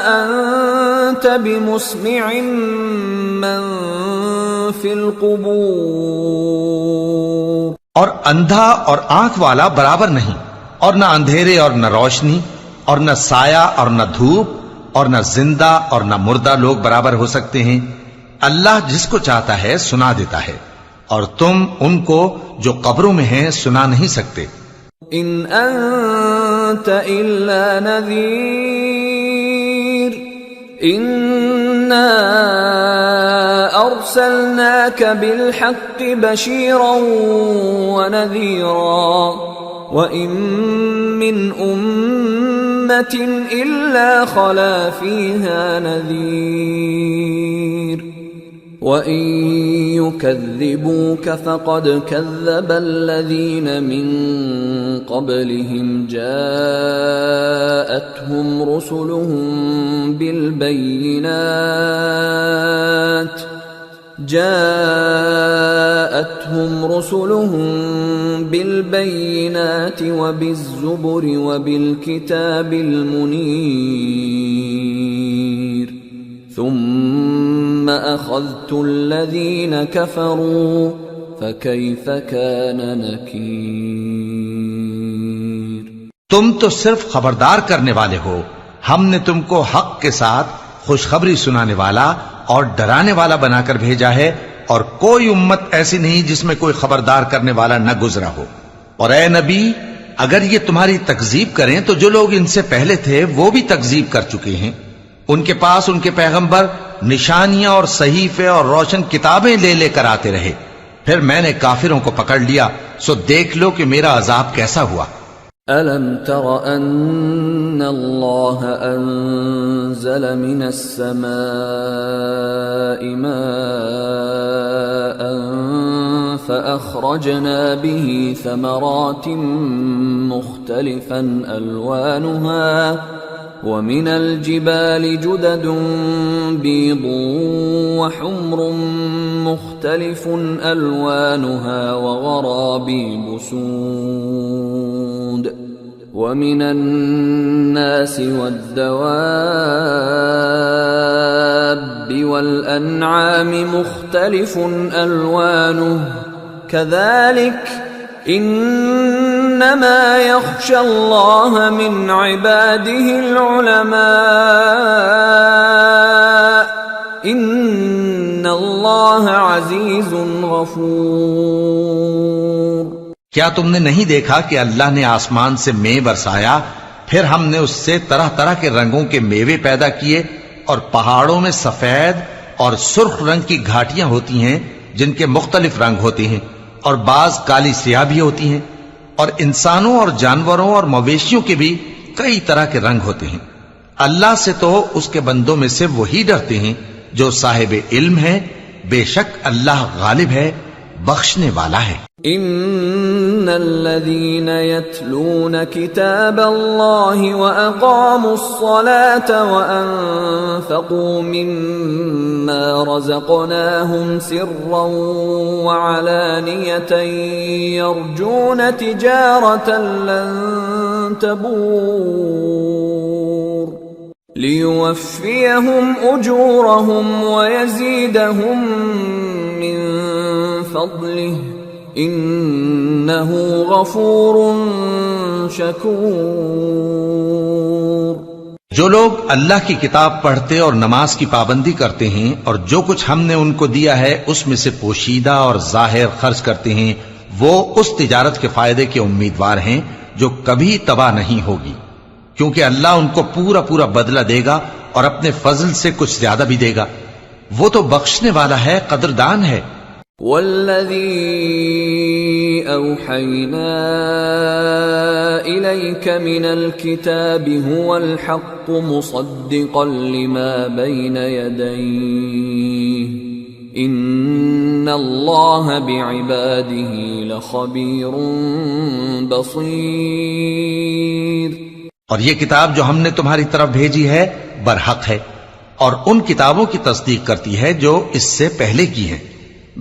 أنت بمسمع من في القبور. اور اندھا اور آنکھ والا برابر نہیں، اور نہ اندھیرے اور نہ روشنی، اور نہ سایہ اور نہ دھوپ، اور نہ زندہ اور نہ مردہ لوگ برابر ہو سکتے ہیں. اللہ جس کو چاہتا ہے سنا دیتا ہے، اور تم ان کو جو قبروں میں ہیں سنا نہیں سکتے. ان انت الا نذیر انا ارسلناک بالحق بشیرا ونذیرا وَإِن مِّنْ أُمَّةٍ إِلَّا خَلَا فِيهَا نَذِيرٌ وَإِن يُكَذِّبُوكَ فَقَدْ كَذَّبَ الَّذِينَ مِن قَبْلِهِمْ جَاءَتْهُمْ رُسُلُهُم بالبينات وبالزبر وبالكتاب المنير ثم أخذت الذين كفروا فكيف كان نكير. تم تو صرف خبردار کرنے والے ہو، ہم نے تم کو حق کے ساتھ خوشخبری سنانے والا اور ڈرانے والا بنا کر بھیجا ہے، اور کوئی امت ایسی نہیں جس میں کوئی خبردار کرنے والا نہ گزرا ہو. اور اے نبی، اگر یہ تمہاری تکذیب کریں تو جو لوگ ان سے پہلے تھے وہ بھی تکذیب کر چکے ہیں. ان کے پاس ان کے پیغمبر نشانیاں اور صحیفے اور روشن کتابیں لے لے کر آتے رہے، پھر میں نے کافروں کو پکڑ لیا، سو دیکھ لو کہ میرا عذاب کیسا ہوا. أَلَمْ تَرَ أَنَّ اللَّهَ أَنزَلَ مِنَ السَّمَاءِ مَاءً فَأَخْرَجْنَا بِهِ ثَمَرَاتٍ مُخْتَلِفًا أَلْوَانُهَا وَمِنَ الْجِبَالِ جُدَدٌ بِيضٌ وَحُمْرٌ مُخْتَلِفٌ أَلْوَانُهَا وَغَرَابِيبُ سُودٌ وَمِنَ النَّاسِ وَالدَّوَابِّ وَالْأَنْعَامِ مُخْتَلِفٌ أَلْوَانُهُ كَذَلِكَ إِنَّمَا يَخْشَى اللَّهَ مِنْ عِبَادِهِ الْعُلَمَاءُ إِنَّ اللہ عزیز غفور۔ کیا تم نے نہیں دیکھا کہ اللہ نے آسمان سے مے برسایا، پھر ہم نے اس سے طرح طرح کے رنگوں کے میوے پیدا کیے، اور پہاڑوں میں سفید اور سرخ رنگ کی گھاٹیاں ہوتی ہیں جن کے مختلف رنگ ہوتے ہیں، اور بعض کالی سیاہ بھی ہوتی ہیں، اور انسانوں اور جانوروں اور مویشیوں کے بھی کئی طرح کے رنگ ہوتے ہیں۔ اللہ سے تو اس کے بندوں میں سے وہی ڈرتے ہیں جو صاحب علم ہے، بے شک اللہ غالب ہے، بخشنے والا ہے۔ ان الذين يتلون كتاب الله واقاموا الصلاه وانفقوا مما رزقناهم سرا وعلانيه يرجون تجاره لن تبور ليوفيهم اجورهم ويزيدهم من فضله انہ غفور شکور۔ جو لوگ اللہ کی کتاب پڑھتے اور نماز کی پابندی کرتے ہیں اور جو کچھ ہم نے ان کو دیا ہے اس میں سے پوشیدہ اور ظاہر خرچ کرتے ہیں، وہ اس تجارت کے فائدے کے امیدوار ہیں جو کبھی تباہ نہیں ہوگی، کیونکہ اللہ ان کو پورا پورا بدلہ دے گا اور اپنے فضل سے کچھ زیادہ بھی دے گا، وہ تو بخشنے والا ہے، قدردان ہے۔ والذی اوحینا الیک من الكتاب هو الحق مصدقا لما بین یدیہ ان اللہ بعباده لخبیر بصیر۔ اور یہ کتاب جو ہم نے تمہاری طرف بھیجی ہے برحق ہے، اور ان کتابوں کی تصدیق کرتی ہے جو اس سے پہلے کی ہیں،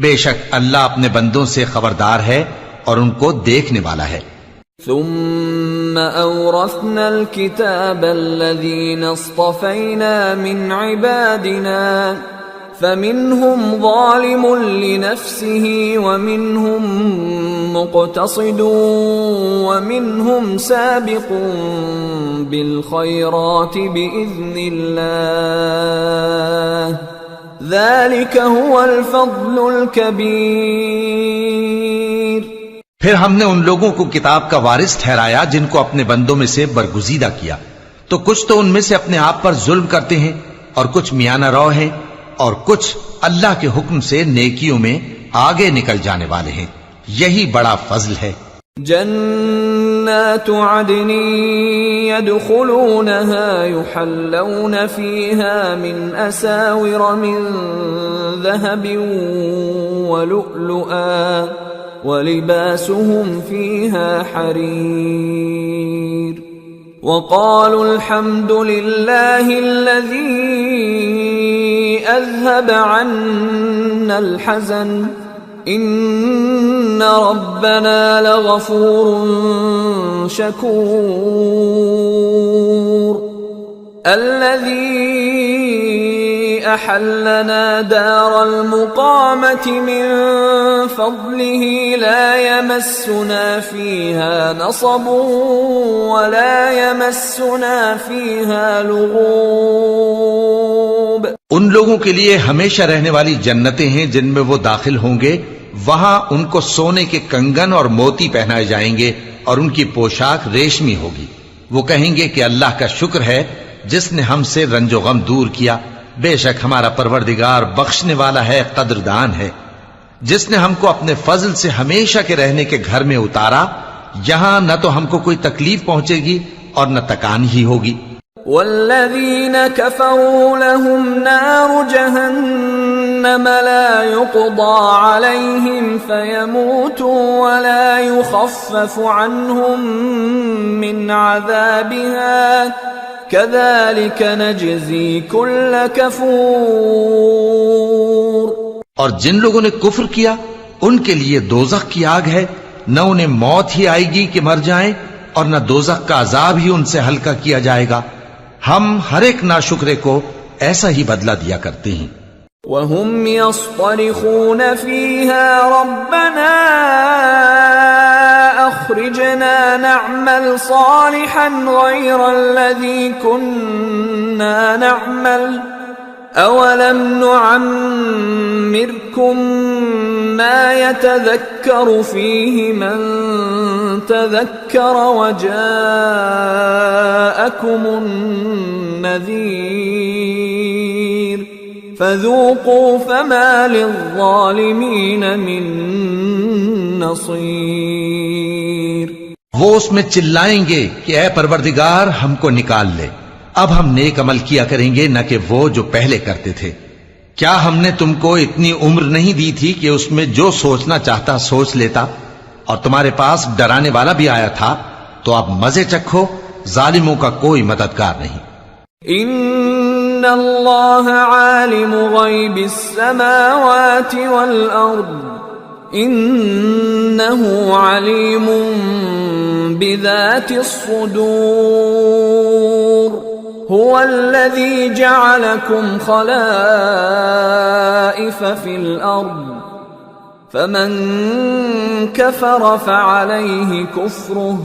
بے شک اللہ اپنے بندوں سے خبردار ہے اور ان کو دیکھنے والا ہے۔ ثم اورثنا الكتاب الذين اصطفينا من عبادنا فمنهم ظالم لنفسه ومنهم مقتصد ومنهم سابق بالخيرات بإذن الله ذلك هو الفضل الكبير۔ پھر ہم نے ان لوگوں کو کتاب کا وارث ٹھہرایا جن کو اپنے بندوں میں سے برگزیدہ کیا، تو کچھ تو ان میں سے اپنے آپ پر ظلم کرتے ہیں اور کچھ میانہ رو ہیں، اور کچھ اللہ کے حکم سے نیکیوں میں آگے نکل جانے والے ہیں، یہی بڑا فضل ہے۔ جنات عدن يدخلونها يحلون فيها من أساور من ذهب ولؤلؤا ولباسهم فيها حرير وقالوا الحمد لله الذي أذهب عنا الحزن ان ربنا لغفور شكور الذي احلنا دار المقامة من فضله لا يمسنا فيها نصب ولا يمسنا فيها لغوب۔ ان لوگوں کے لیے ہمیشہ رہنے والی جنتیں ہیں جن میں وہ داخل ہوں گے، وہاں ان کو سونے کے کنگن اور موتی پہنائے جائیں گے اور ان کی پوشاک ریشمی ہوگی۔ وہ کہیں گے کہ اللہ کا شکر ہے جس نے ہم سے رنج و غم دور کیا، بے شک ہمارا پروردگار بخشنے والا ہے، قدردان ہے، جس نے ہم کو اپنے فضل سے ہمیشہ کے رہنے کے گھر میں اتارا، یہاں نہ تو ہم کو کوئی تکلیف پہنچے گی اور نہ تکان ہی ہوگی۔ والذین کفروا لهم نار جہنم لا يقضى عليهم فيموتوا ولا يخفف عنهم من عذابها كذلك نجزي كل كفور۔ اور جن لوگوں نے کفر کیا ان کے لیے دوزخ کی آگ ہے، نہ انہیں موت ہی آئے گی کہ مر جائیں اور نہ دوزخ کا عذاب ہی ان سے ہلکا کیا جائے گا، ہم ہر ایک ناشکرے کو ایسا ہی بدلہ دیا کرتے ہیں۔ وَهُمْ يَصْطَرِخُونَ فِيهَا رَبَّنَا أَخْرِجْنَا نَعْمَلْ صَالِحًا غَيْرَ الَّذِي كُنَّا نَعْمَلُ أولم نعمركم ما يتذكر فيه من تذكر وجاءكم النذير فذوقوا فما للظالمين من نصير۔ وہ اس میں چلائیں گے کہ اے پروردگار ہم کو نکال لے، اب ہم نیک عمل کیا کریں گے نہ کہ وہ جو پہلے کرتے تھے۔ کیا ہم نے تم کو اتنی عمر نہیں دی تھی کہ اس میں جو سوچنا چاہتا سوچ لیتا، اور تمہارے پاس ڈرانے والا بھی آیا تھا؟ تو اب مزے چکھو، ظالموں کا کوئی مددگار نہیں۔ ان اللہ عالم غیب السماوات والارض انہ علیم بذات الصدور هو الذي جعلكم خلائف في الأرض فمن كفر فعليه كفره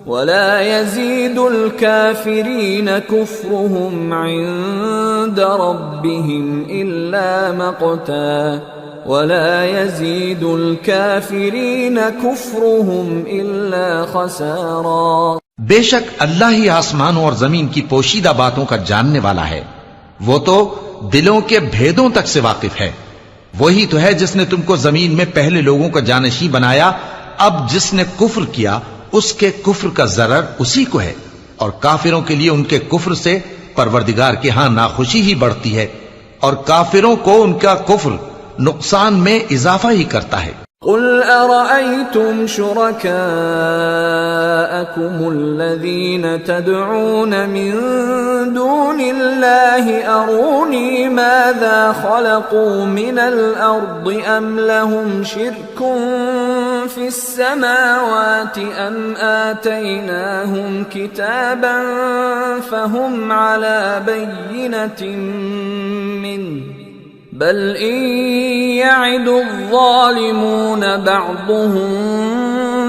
ولا يزيد الكافرين كفرهم عند ربهم إلا مقتا ولا يزيد الكافرين كفرهم إلا خسارا۔ بے شک اللہ ہی آسمانوں اور زمین کی پوشیدہ باتوں کا جاننے والا ہے، وہ تو دلوں کے بھیدوں تک سے واقف ہے۔ وہی تو ہے جس نے تم کو زمین میں پہلے لوگوں کا جانشین بنایا، اب جس نے کفر کیا اس کے کفر کا ضرر اسی کو ہے، اور کافروں کے لیے ان کے کفر سے پروردگار کے ہاں ناخوشی ہی بڑھتی ہے، اور کافروں کو ان کا کفر نقصان میں اضافہ ہی کرتا ہے۔ قل أرأيتم شركاءكم الذين تدعون من دون الله أروني ماذا خلقوا من الأرض أم لهم شرك في السماوات أم آتيناهم كتابا فهم على بينة منه بل إن يعد الظالمون بعضهم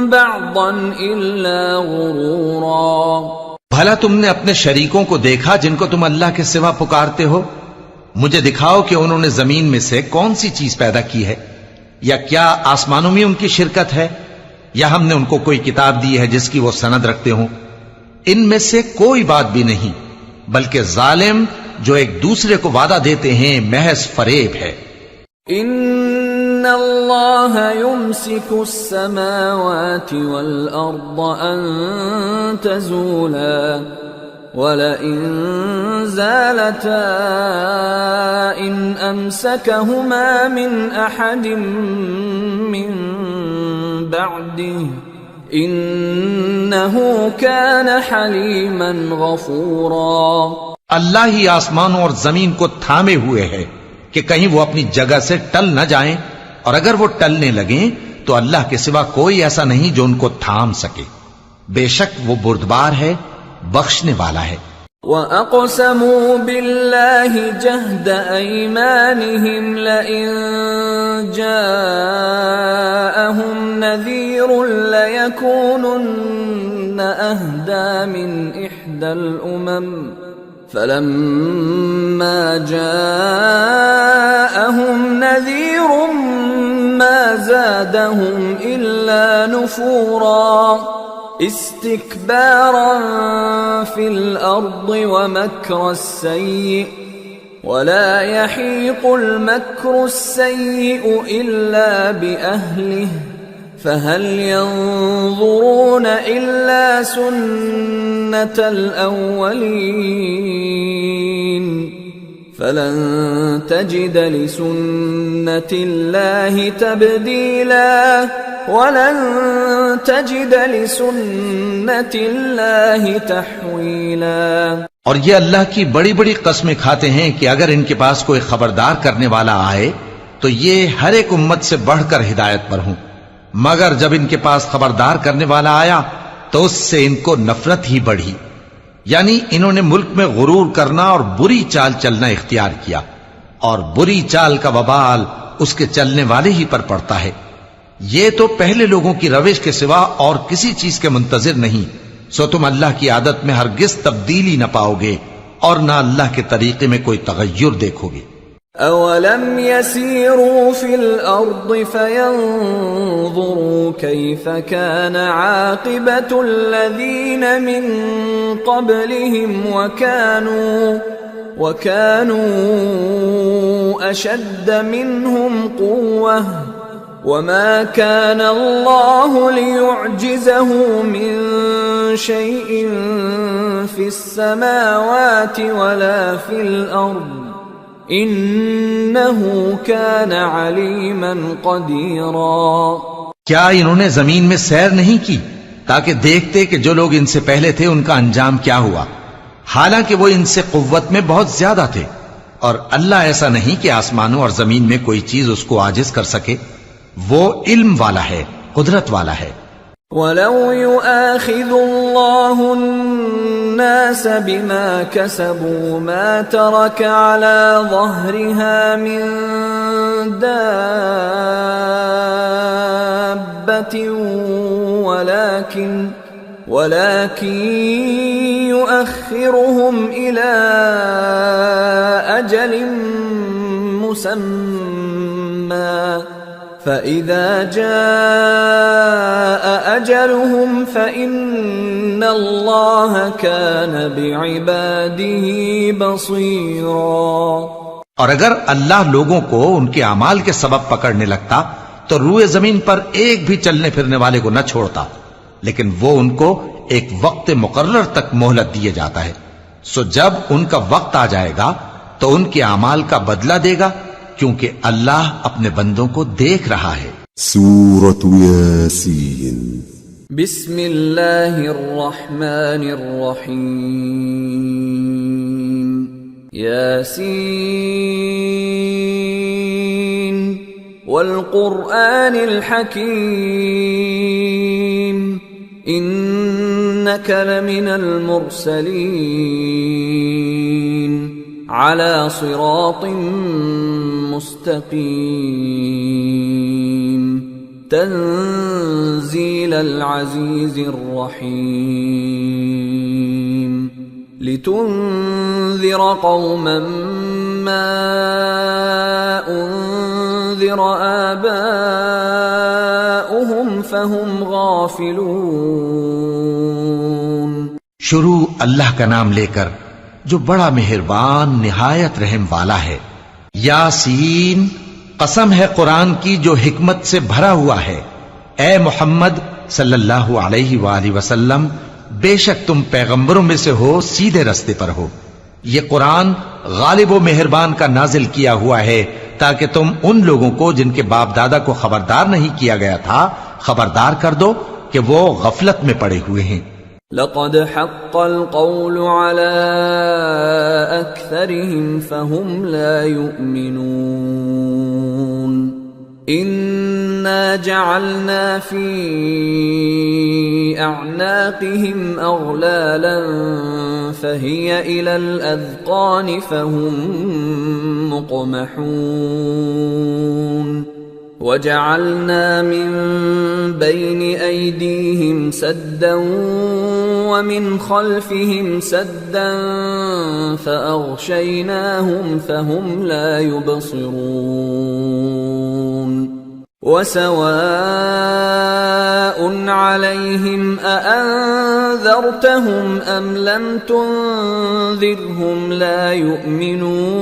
بعضا إلا غرورا۔ بھلا تم نے اپنے شریکوں کو دیکھا جن کو تم اللہ کے سوا پکارتے ہو؟ مجھے دکھاؤ کہ انہوں نے زمین میں سے کون سی چیز پیدا کی ہے، یا کیا آسمانوں میں ان کی شرکت ہے، یا ہم نے ان کو کوئی کتاب دی ہے جس کی وہ سند رکھتے ہوں؟ ان میں سے کوئی بات بھی نہیں، بلکہ ظالم جو ایک دوسرے کو وعدہ دیتے ہیں محض فریب ہے۔ ان اللہ یمسک السماوات والارض ان تزولا ولئن زالتا ان امسکہما من احد من بعده انہ کان حلیما غفورا۔ اللہ ہی آسمانوں اور زمین کو تھامے ہوئے ہے کہ کہیں وہ اپنی جگہ سے ٹل نہ جائیں، اور اگر وہ ٹلنے لگیں تو اللہ کے سوا کوئی ایسا نہیں جو ان کو تھام سکے۔ بے شک وہ بردبار ہے، بخشنے والا ہے۔ وَأَقْسَمُوا بِاللَّهِ جَهْدَ أَيْمَانِهِمْ لَئِن جَاءَهُمْ نَذِيرٌ لَيَكُونُنَّ أَهْدَى مِنْ إِحْدَى الْأُمَمِ فَلَمَّا جَاءَهُمْ نَذِيرٌ مَا زَادَهُمْ إِلَّا نُفُورًا اسْتِكْبَارًا فِي الْأَرْضِ وَمَكْرَ السَّيِّئِ وَلَا يَحِيقُ الْمَكْرُ السَّيِّئُ إِلَّا بِأَهْلِهِ فَهَلْ يَنظُرُونَ إِلَّا سُنَّةَ الْأَوَّلِينَ فَلَن تَجِدَ لِسُنَّةِ اللَّهِ تَبْدِيلًا وَلَن تَجِدَ لِسُنَّةِ اللَّهِ تَحْوِيلًا۔ اور یہ اللہ کی بڑی بڑی قسمیں کھاتے ہیں کہ اگر ان کے پاس کوئی خبردار کرنے والا آئے تو یہ ہر ایک امت سے بڑھ کر ہدایت پر ہوں، مگر جب ان کے پاس خبردار کرنے والا آیا تو اس سے ان کو نفرت ہی بڑھی، یعنی انہوں نے ملک میں غرور کرنا اور بری چال چلنا اختیار کیا، اور بری چال کا وبال اس کے چلنے والے ہی پر پڑتا ہے۔ یہ تو پہلے لوگوں کی روش کے سوا اور کسی چیز کے منتظر نہیں، سو تم اللہ کی عادت میں ہرگز تبدیلی نہ پاؤ گے، اور نہ اللہ کے طریقے میں کوئی تغیر دیکھو گے۔ أولم يسيروا في الأرض فينظروا كيف كان عاقبة الذين من قبلهم وكانوا أشد منهم قوة وما كان الله ليعجزه من شيء في السماوات ولا في الأرض انہو کان علیما قدیرا۔ کیا انہوں نے زمین میں سیر نہیں کی تاکہ دیکھتے کہ جو لوگ ان سے پہلے تھے ان کا انجام کیا ہوا، حالانکہ وہ ان سے قوت میں بہت زیادہ تھے، اور اللہ ایسا نہیں کہ آسمانوں اور زمین میں کوئی چیز اس کو عاجز کر سکے، وہ علم والا ہے، قدرت والا ہے۔ وَلَوْ يُؤَاخِذُ اللَّهُ النَّاسَ بِمَا كَسَبُوا مَا تَرَكَ عَلَى ظَهْرِهَا مِن دَابَّةٍ وَلَكِن يُؤَخِّرُهُمْ إِلَى أَجَلٍ مُّسَمًّى فَإِذَا جَاءَ أَجَلُهُمْ فَإِنَّ اللَّهَ كَانَ بِعِبَادِهِ بَصِيرًا۔ اور اگر اللہ لوگوں کو ان کے اعمال کے سبب پکڑنے لگتا تو روئے زمین پر ایک بھی چلنے پھرنے والے کو نہ چھوڑتا، لیکن وہ ان کو ایک وقت مقرر تک مہلت دیے جاتا ہے، سو جب ان کا وقت آ جائے گا تو ان کے اعمال کا بدلہ دے گا، کیونکہ اللہ اپنے بندوں کو دیکھ رہا ہے۔ سورة یاسین۔ بسم اللہ الرحمن الرحیم۔ یاسین والقرآن الحکیم انک لمن المرسلین على صراط مستقیم تنزیل العزیز الرحیم لتنذر قوما ما انذر آباؤهم فهم غافلون۔ شروع اللہ کا نام لے کر جو بڑا مہربان نہایت رحم والا ہے۔ یاسین، قسم ہے قرآن کی جو حکمت سے بھرا ہوا ہے۔ اے محمد صلی اللہ علیہ وآلہ وسلم، بے شک تم پیغمبروں میں سے ہو، سیدھے رستے پر ہو۔ یہ قرآن غالب و مہربان کا نازل کیا ہوا ہے تاکہ تم ان لوگوں کو جن کے باپ دادا کو خبردار نہیں کیا گیا تھا خبردار کر دو کہ وہ غفلت میں پڑے ہوئے ہیں۔ لقد حق القول على أكثرهم فهم لا يؤمنون إنا جعلنا في أعناقهم أغلالا فهي إلى الأذقان فهم مقمحون وجعلنا من بين أيديهم سدا ومن خلفهم سدا فأغشيناهم فهم لا يبصرون وسواء عليهم أأنذرتهم أم لم تنذرهم لا يؤمنون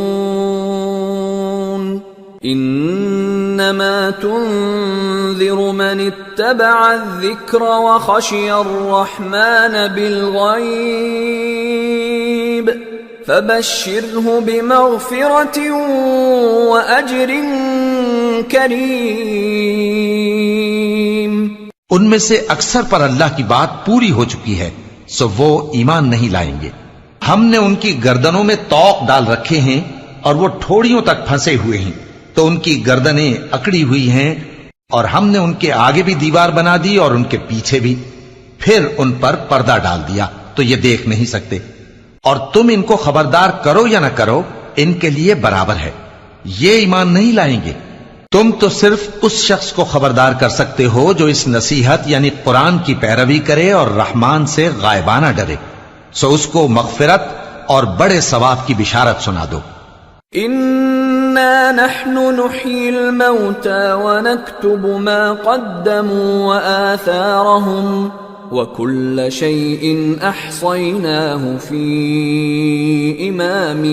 انما تنذر من اتبع الذكر وخشي الرحمن بالغيب فبشره بمغفرة واجر کریم۔ ان میں سے اکثر پر اللہ کی بات پوری ہو چکی ہے سو وہ ایمان نہیں لائیں گے۔ ہم نے ان کی گردنوں میں طوق ڈال رکھے ہیں اور وہ ٹھوڑیوں تک پھنسے ہوئے ہیں تو ان کی گردنیں اکڑی ہوئی ہیں، اور ہم نے ان کے آگے بھی دیوار بنا دی اور ان کے پیچھے بھی، پھر ان پر پردہ ڈال دیا تو یہ دیکھ نہیں سکتے، اور تم ان کو خبردار کرو یا نہ کرو ان کے لیے برابر ہے، یہ ایمان نہیں لائیں گے۔ تم تو صرف اس شخص کو خبردار کر سکتے ہو جو اس نصیحت یعنی قرآن کی پیروی کرے اور رحمان سے غائبانہ ڈرے، سو اس کو مغفرت اور بڑے ثواب کی بشارت سنا دو۔ إنا نحن نحيي الموتى ونكتب ما قدموا وآثارهم وكل شيء أحصيناه في إمام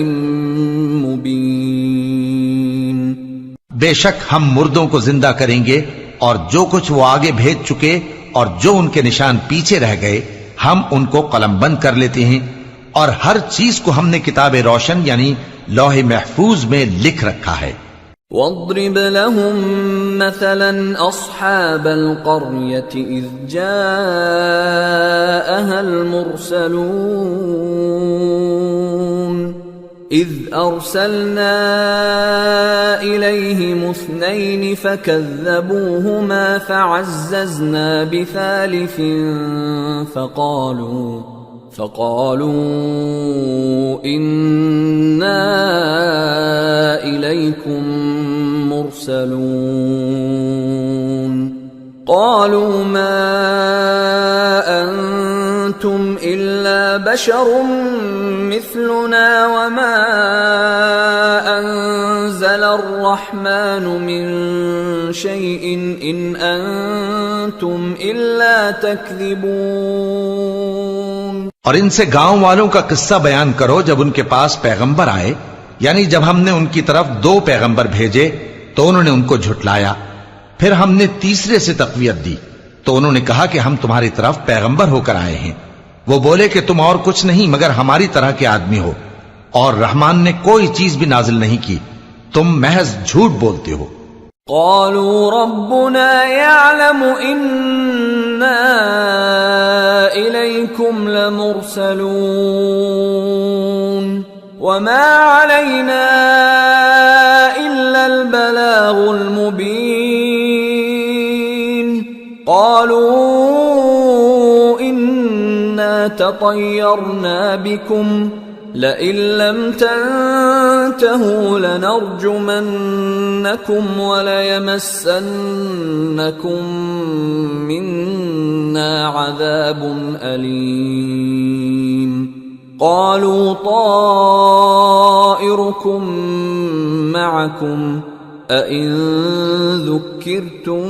مبين۔ بے شک ہم مردوں کو زندہ کریں گے، اور جو کچھ وہ آگے بھیج چکے اور جو ان کے نشان پیچھے رہ گئے ہم ان کو قلم بند کر لیتے ہیں، اور ہر چیز کو ہم نے کتاب روشن یعنی لوح محفوظ میں لکھ رکھا ہے۔ واضرب لهم مثلا أصحاب القرية إذ جاءها المرسلون إذ أرسلنا إليهم 2 فكذبوهما فعززنا بثالث فقالوا إنا إليكم مرسلون قالوا ما أنتم إلا بشر مثلنا وما أنزل الرحمن من شيء إن أنتم إلا تكذبون۔ اور ان سے گاؤں والوں کا قصہ بیان کرو جب ان کے پاس پیغمبر آئے، یعنی جب ہم نے ان کی طرف 2 پیغمبر بھیجے تو انہوں نے ان کو جھٹلایا، پھر ہم نے تیسرے سے تقویت دی تو انہوں نے کہا کہ ہم تمہاری طرف پیغمبر ہو کر آئے ہیں۔ وہ بولے کہ تم اور کچھ نہیں مگر ہماری طرح کے آدمی ہو، اور رحمان نے کوئی چیز بھی نازل نہیں کی، تم محض جھوٹ بولتے ہو۔ قالوا ربنا يعلم إنا إليكم لمرسلون وما علينا إلا البلاغ المبين۔ قالوا إنا تطيرنا بكم لئن لم تنتهوا لنرجمنكم وليمسنكم منا عذاب أليم۔ قالوا طائركم معكم أئن ذكرتم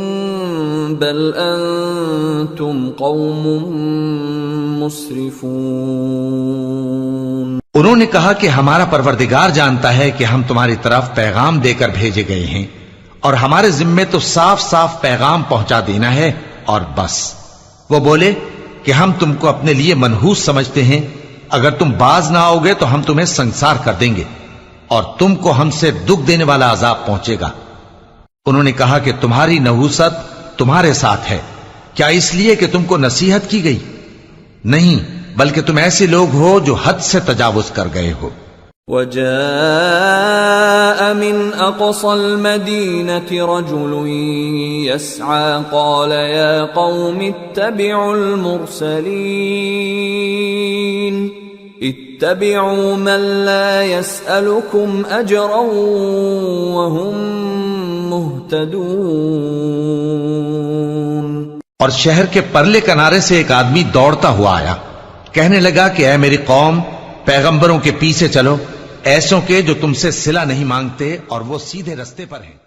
بل أنتم قوم مسرفون۔ انہوں نے کہا کہ ہمارا پروردگار جانتا ہے کہ ہم تمہاری طرف پیغام دے کر بھیجے گئے ہیں، اور ہمارے ذمے تو صاف صاف پیغام پہنچا دینا ہے اور بس۔ وہ بولے کہ ہم تم کو اپنے لیے منحوس سمجھتے ہیں، اگر تم باز نہ آؤ گے تو ہم تمہیں سنسار کر دیں گے اور تم کو ہم سے دکھ دینے والا عذاب پہنچے گا۔ انہوں نے کہا کہ تمہاری نحوست تمہارے ساتھ ہے، کیا اس لیے کہ تم کو نصیحت کی گئی؟ نہیں، بلکہ تم ایسے لوگ ہو جو حد سے تجاوز کر گئے ہو۔ وجاء من أقصى المدينة رجل يسعى قال يا قوم اتبعوا المرسلين اتبعوا من لا يسألكم أجرا وهم مهتدون۔ اور شہر کے پرلے کنارے سے ایک آدمی دوڑتا ہوا آیا، کہنے لگا کہ اے میری قوم، پیغمبروں کے پیچھے چلو، ایسوں کے جو تم سے صلہ نہیں مانگتے اور وہ سیدھے رستے پر ہیں۔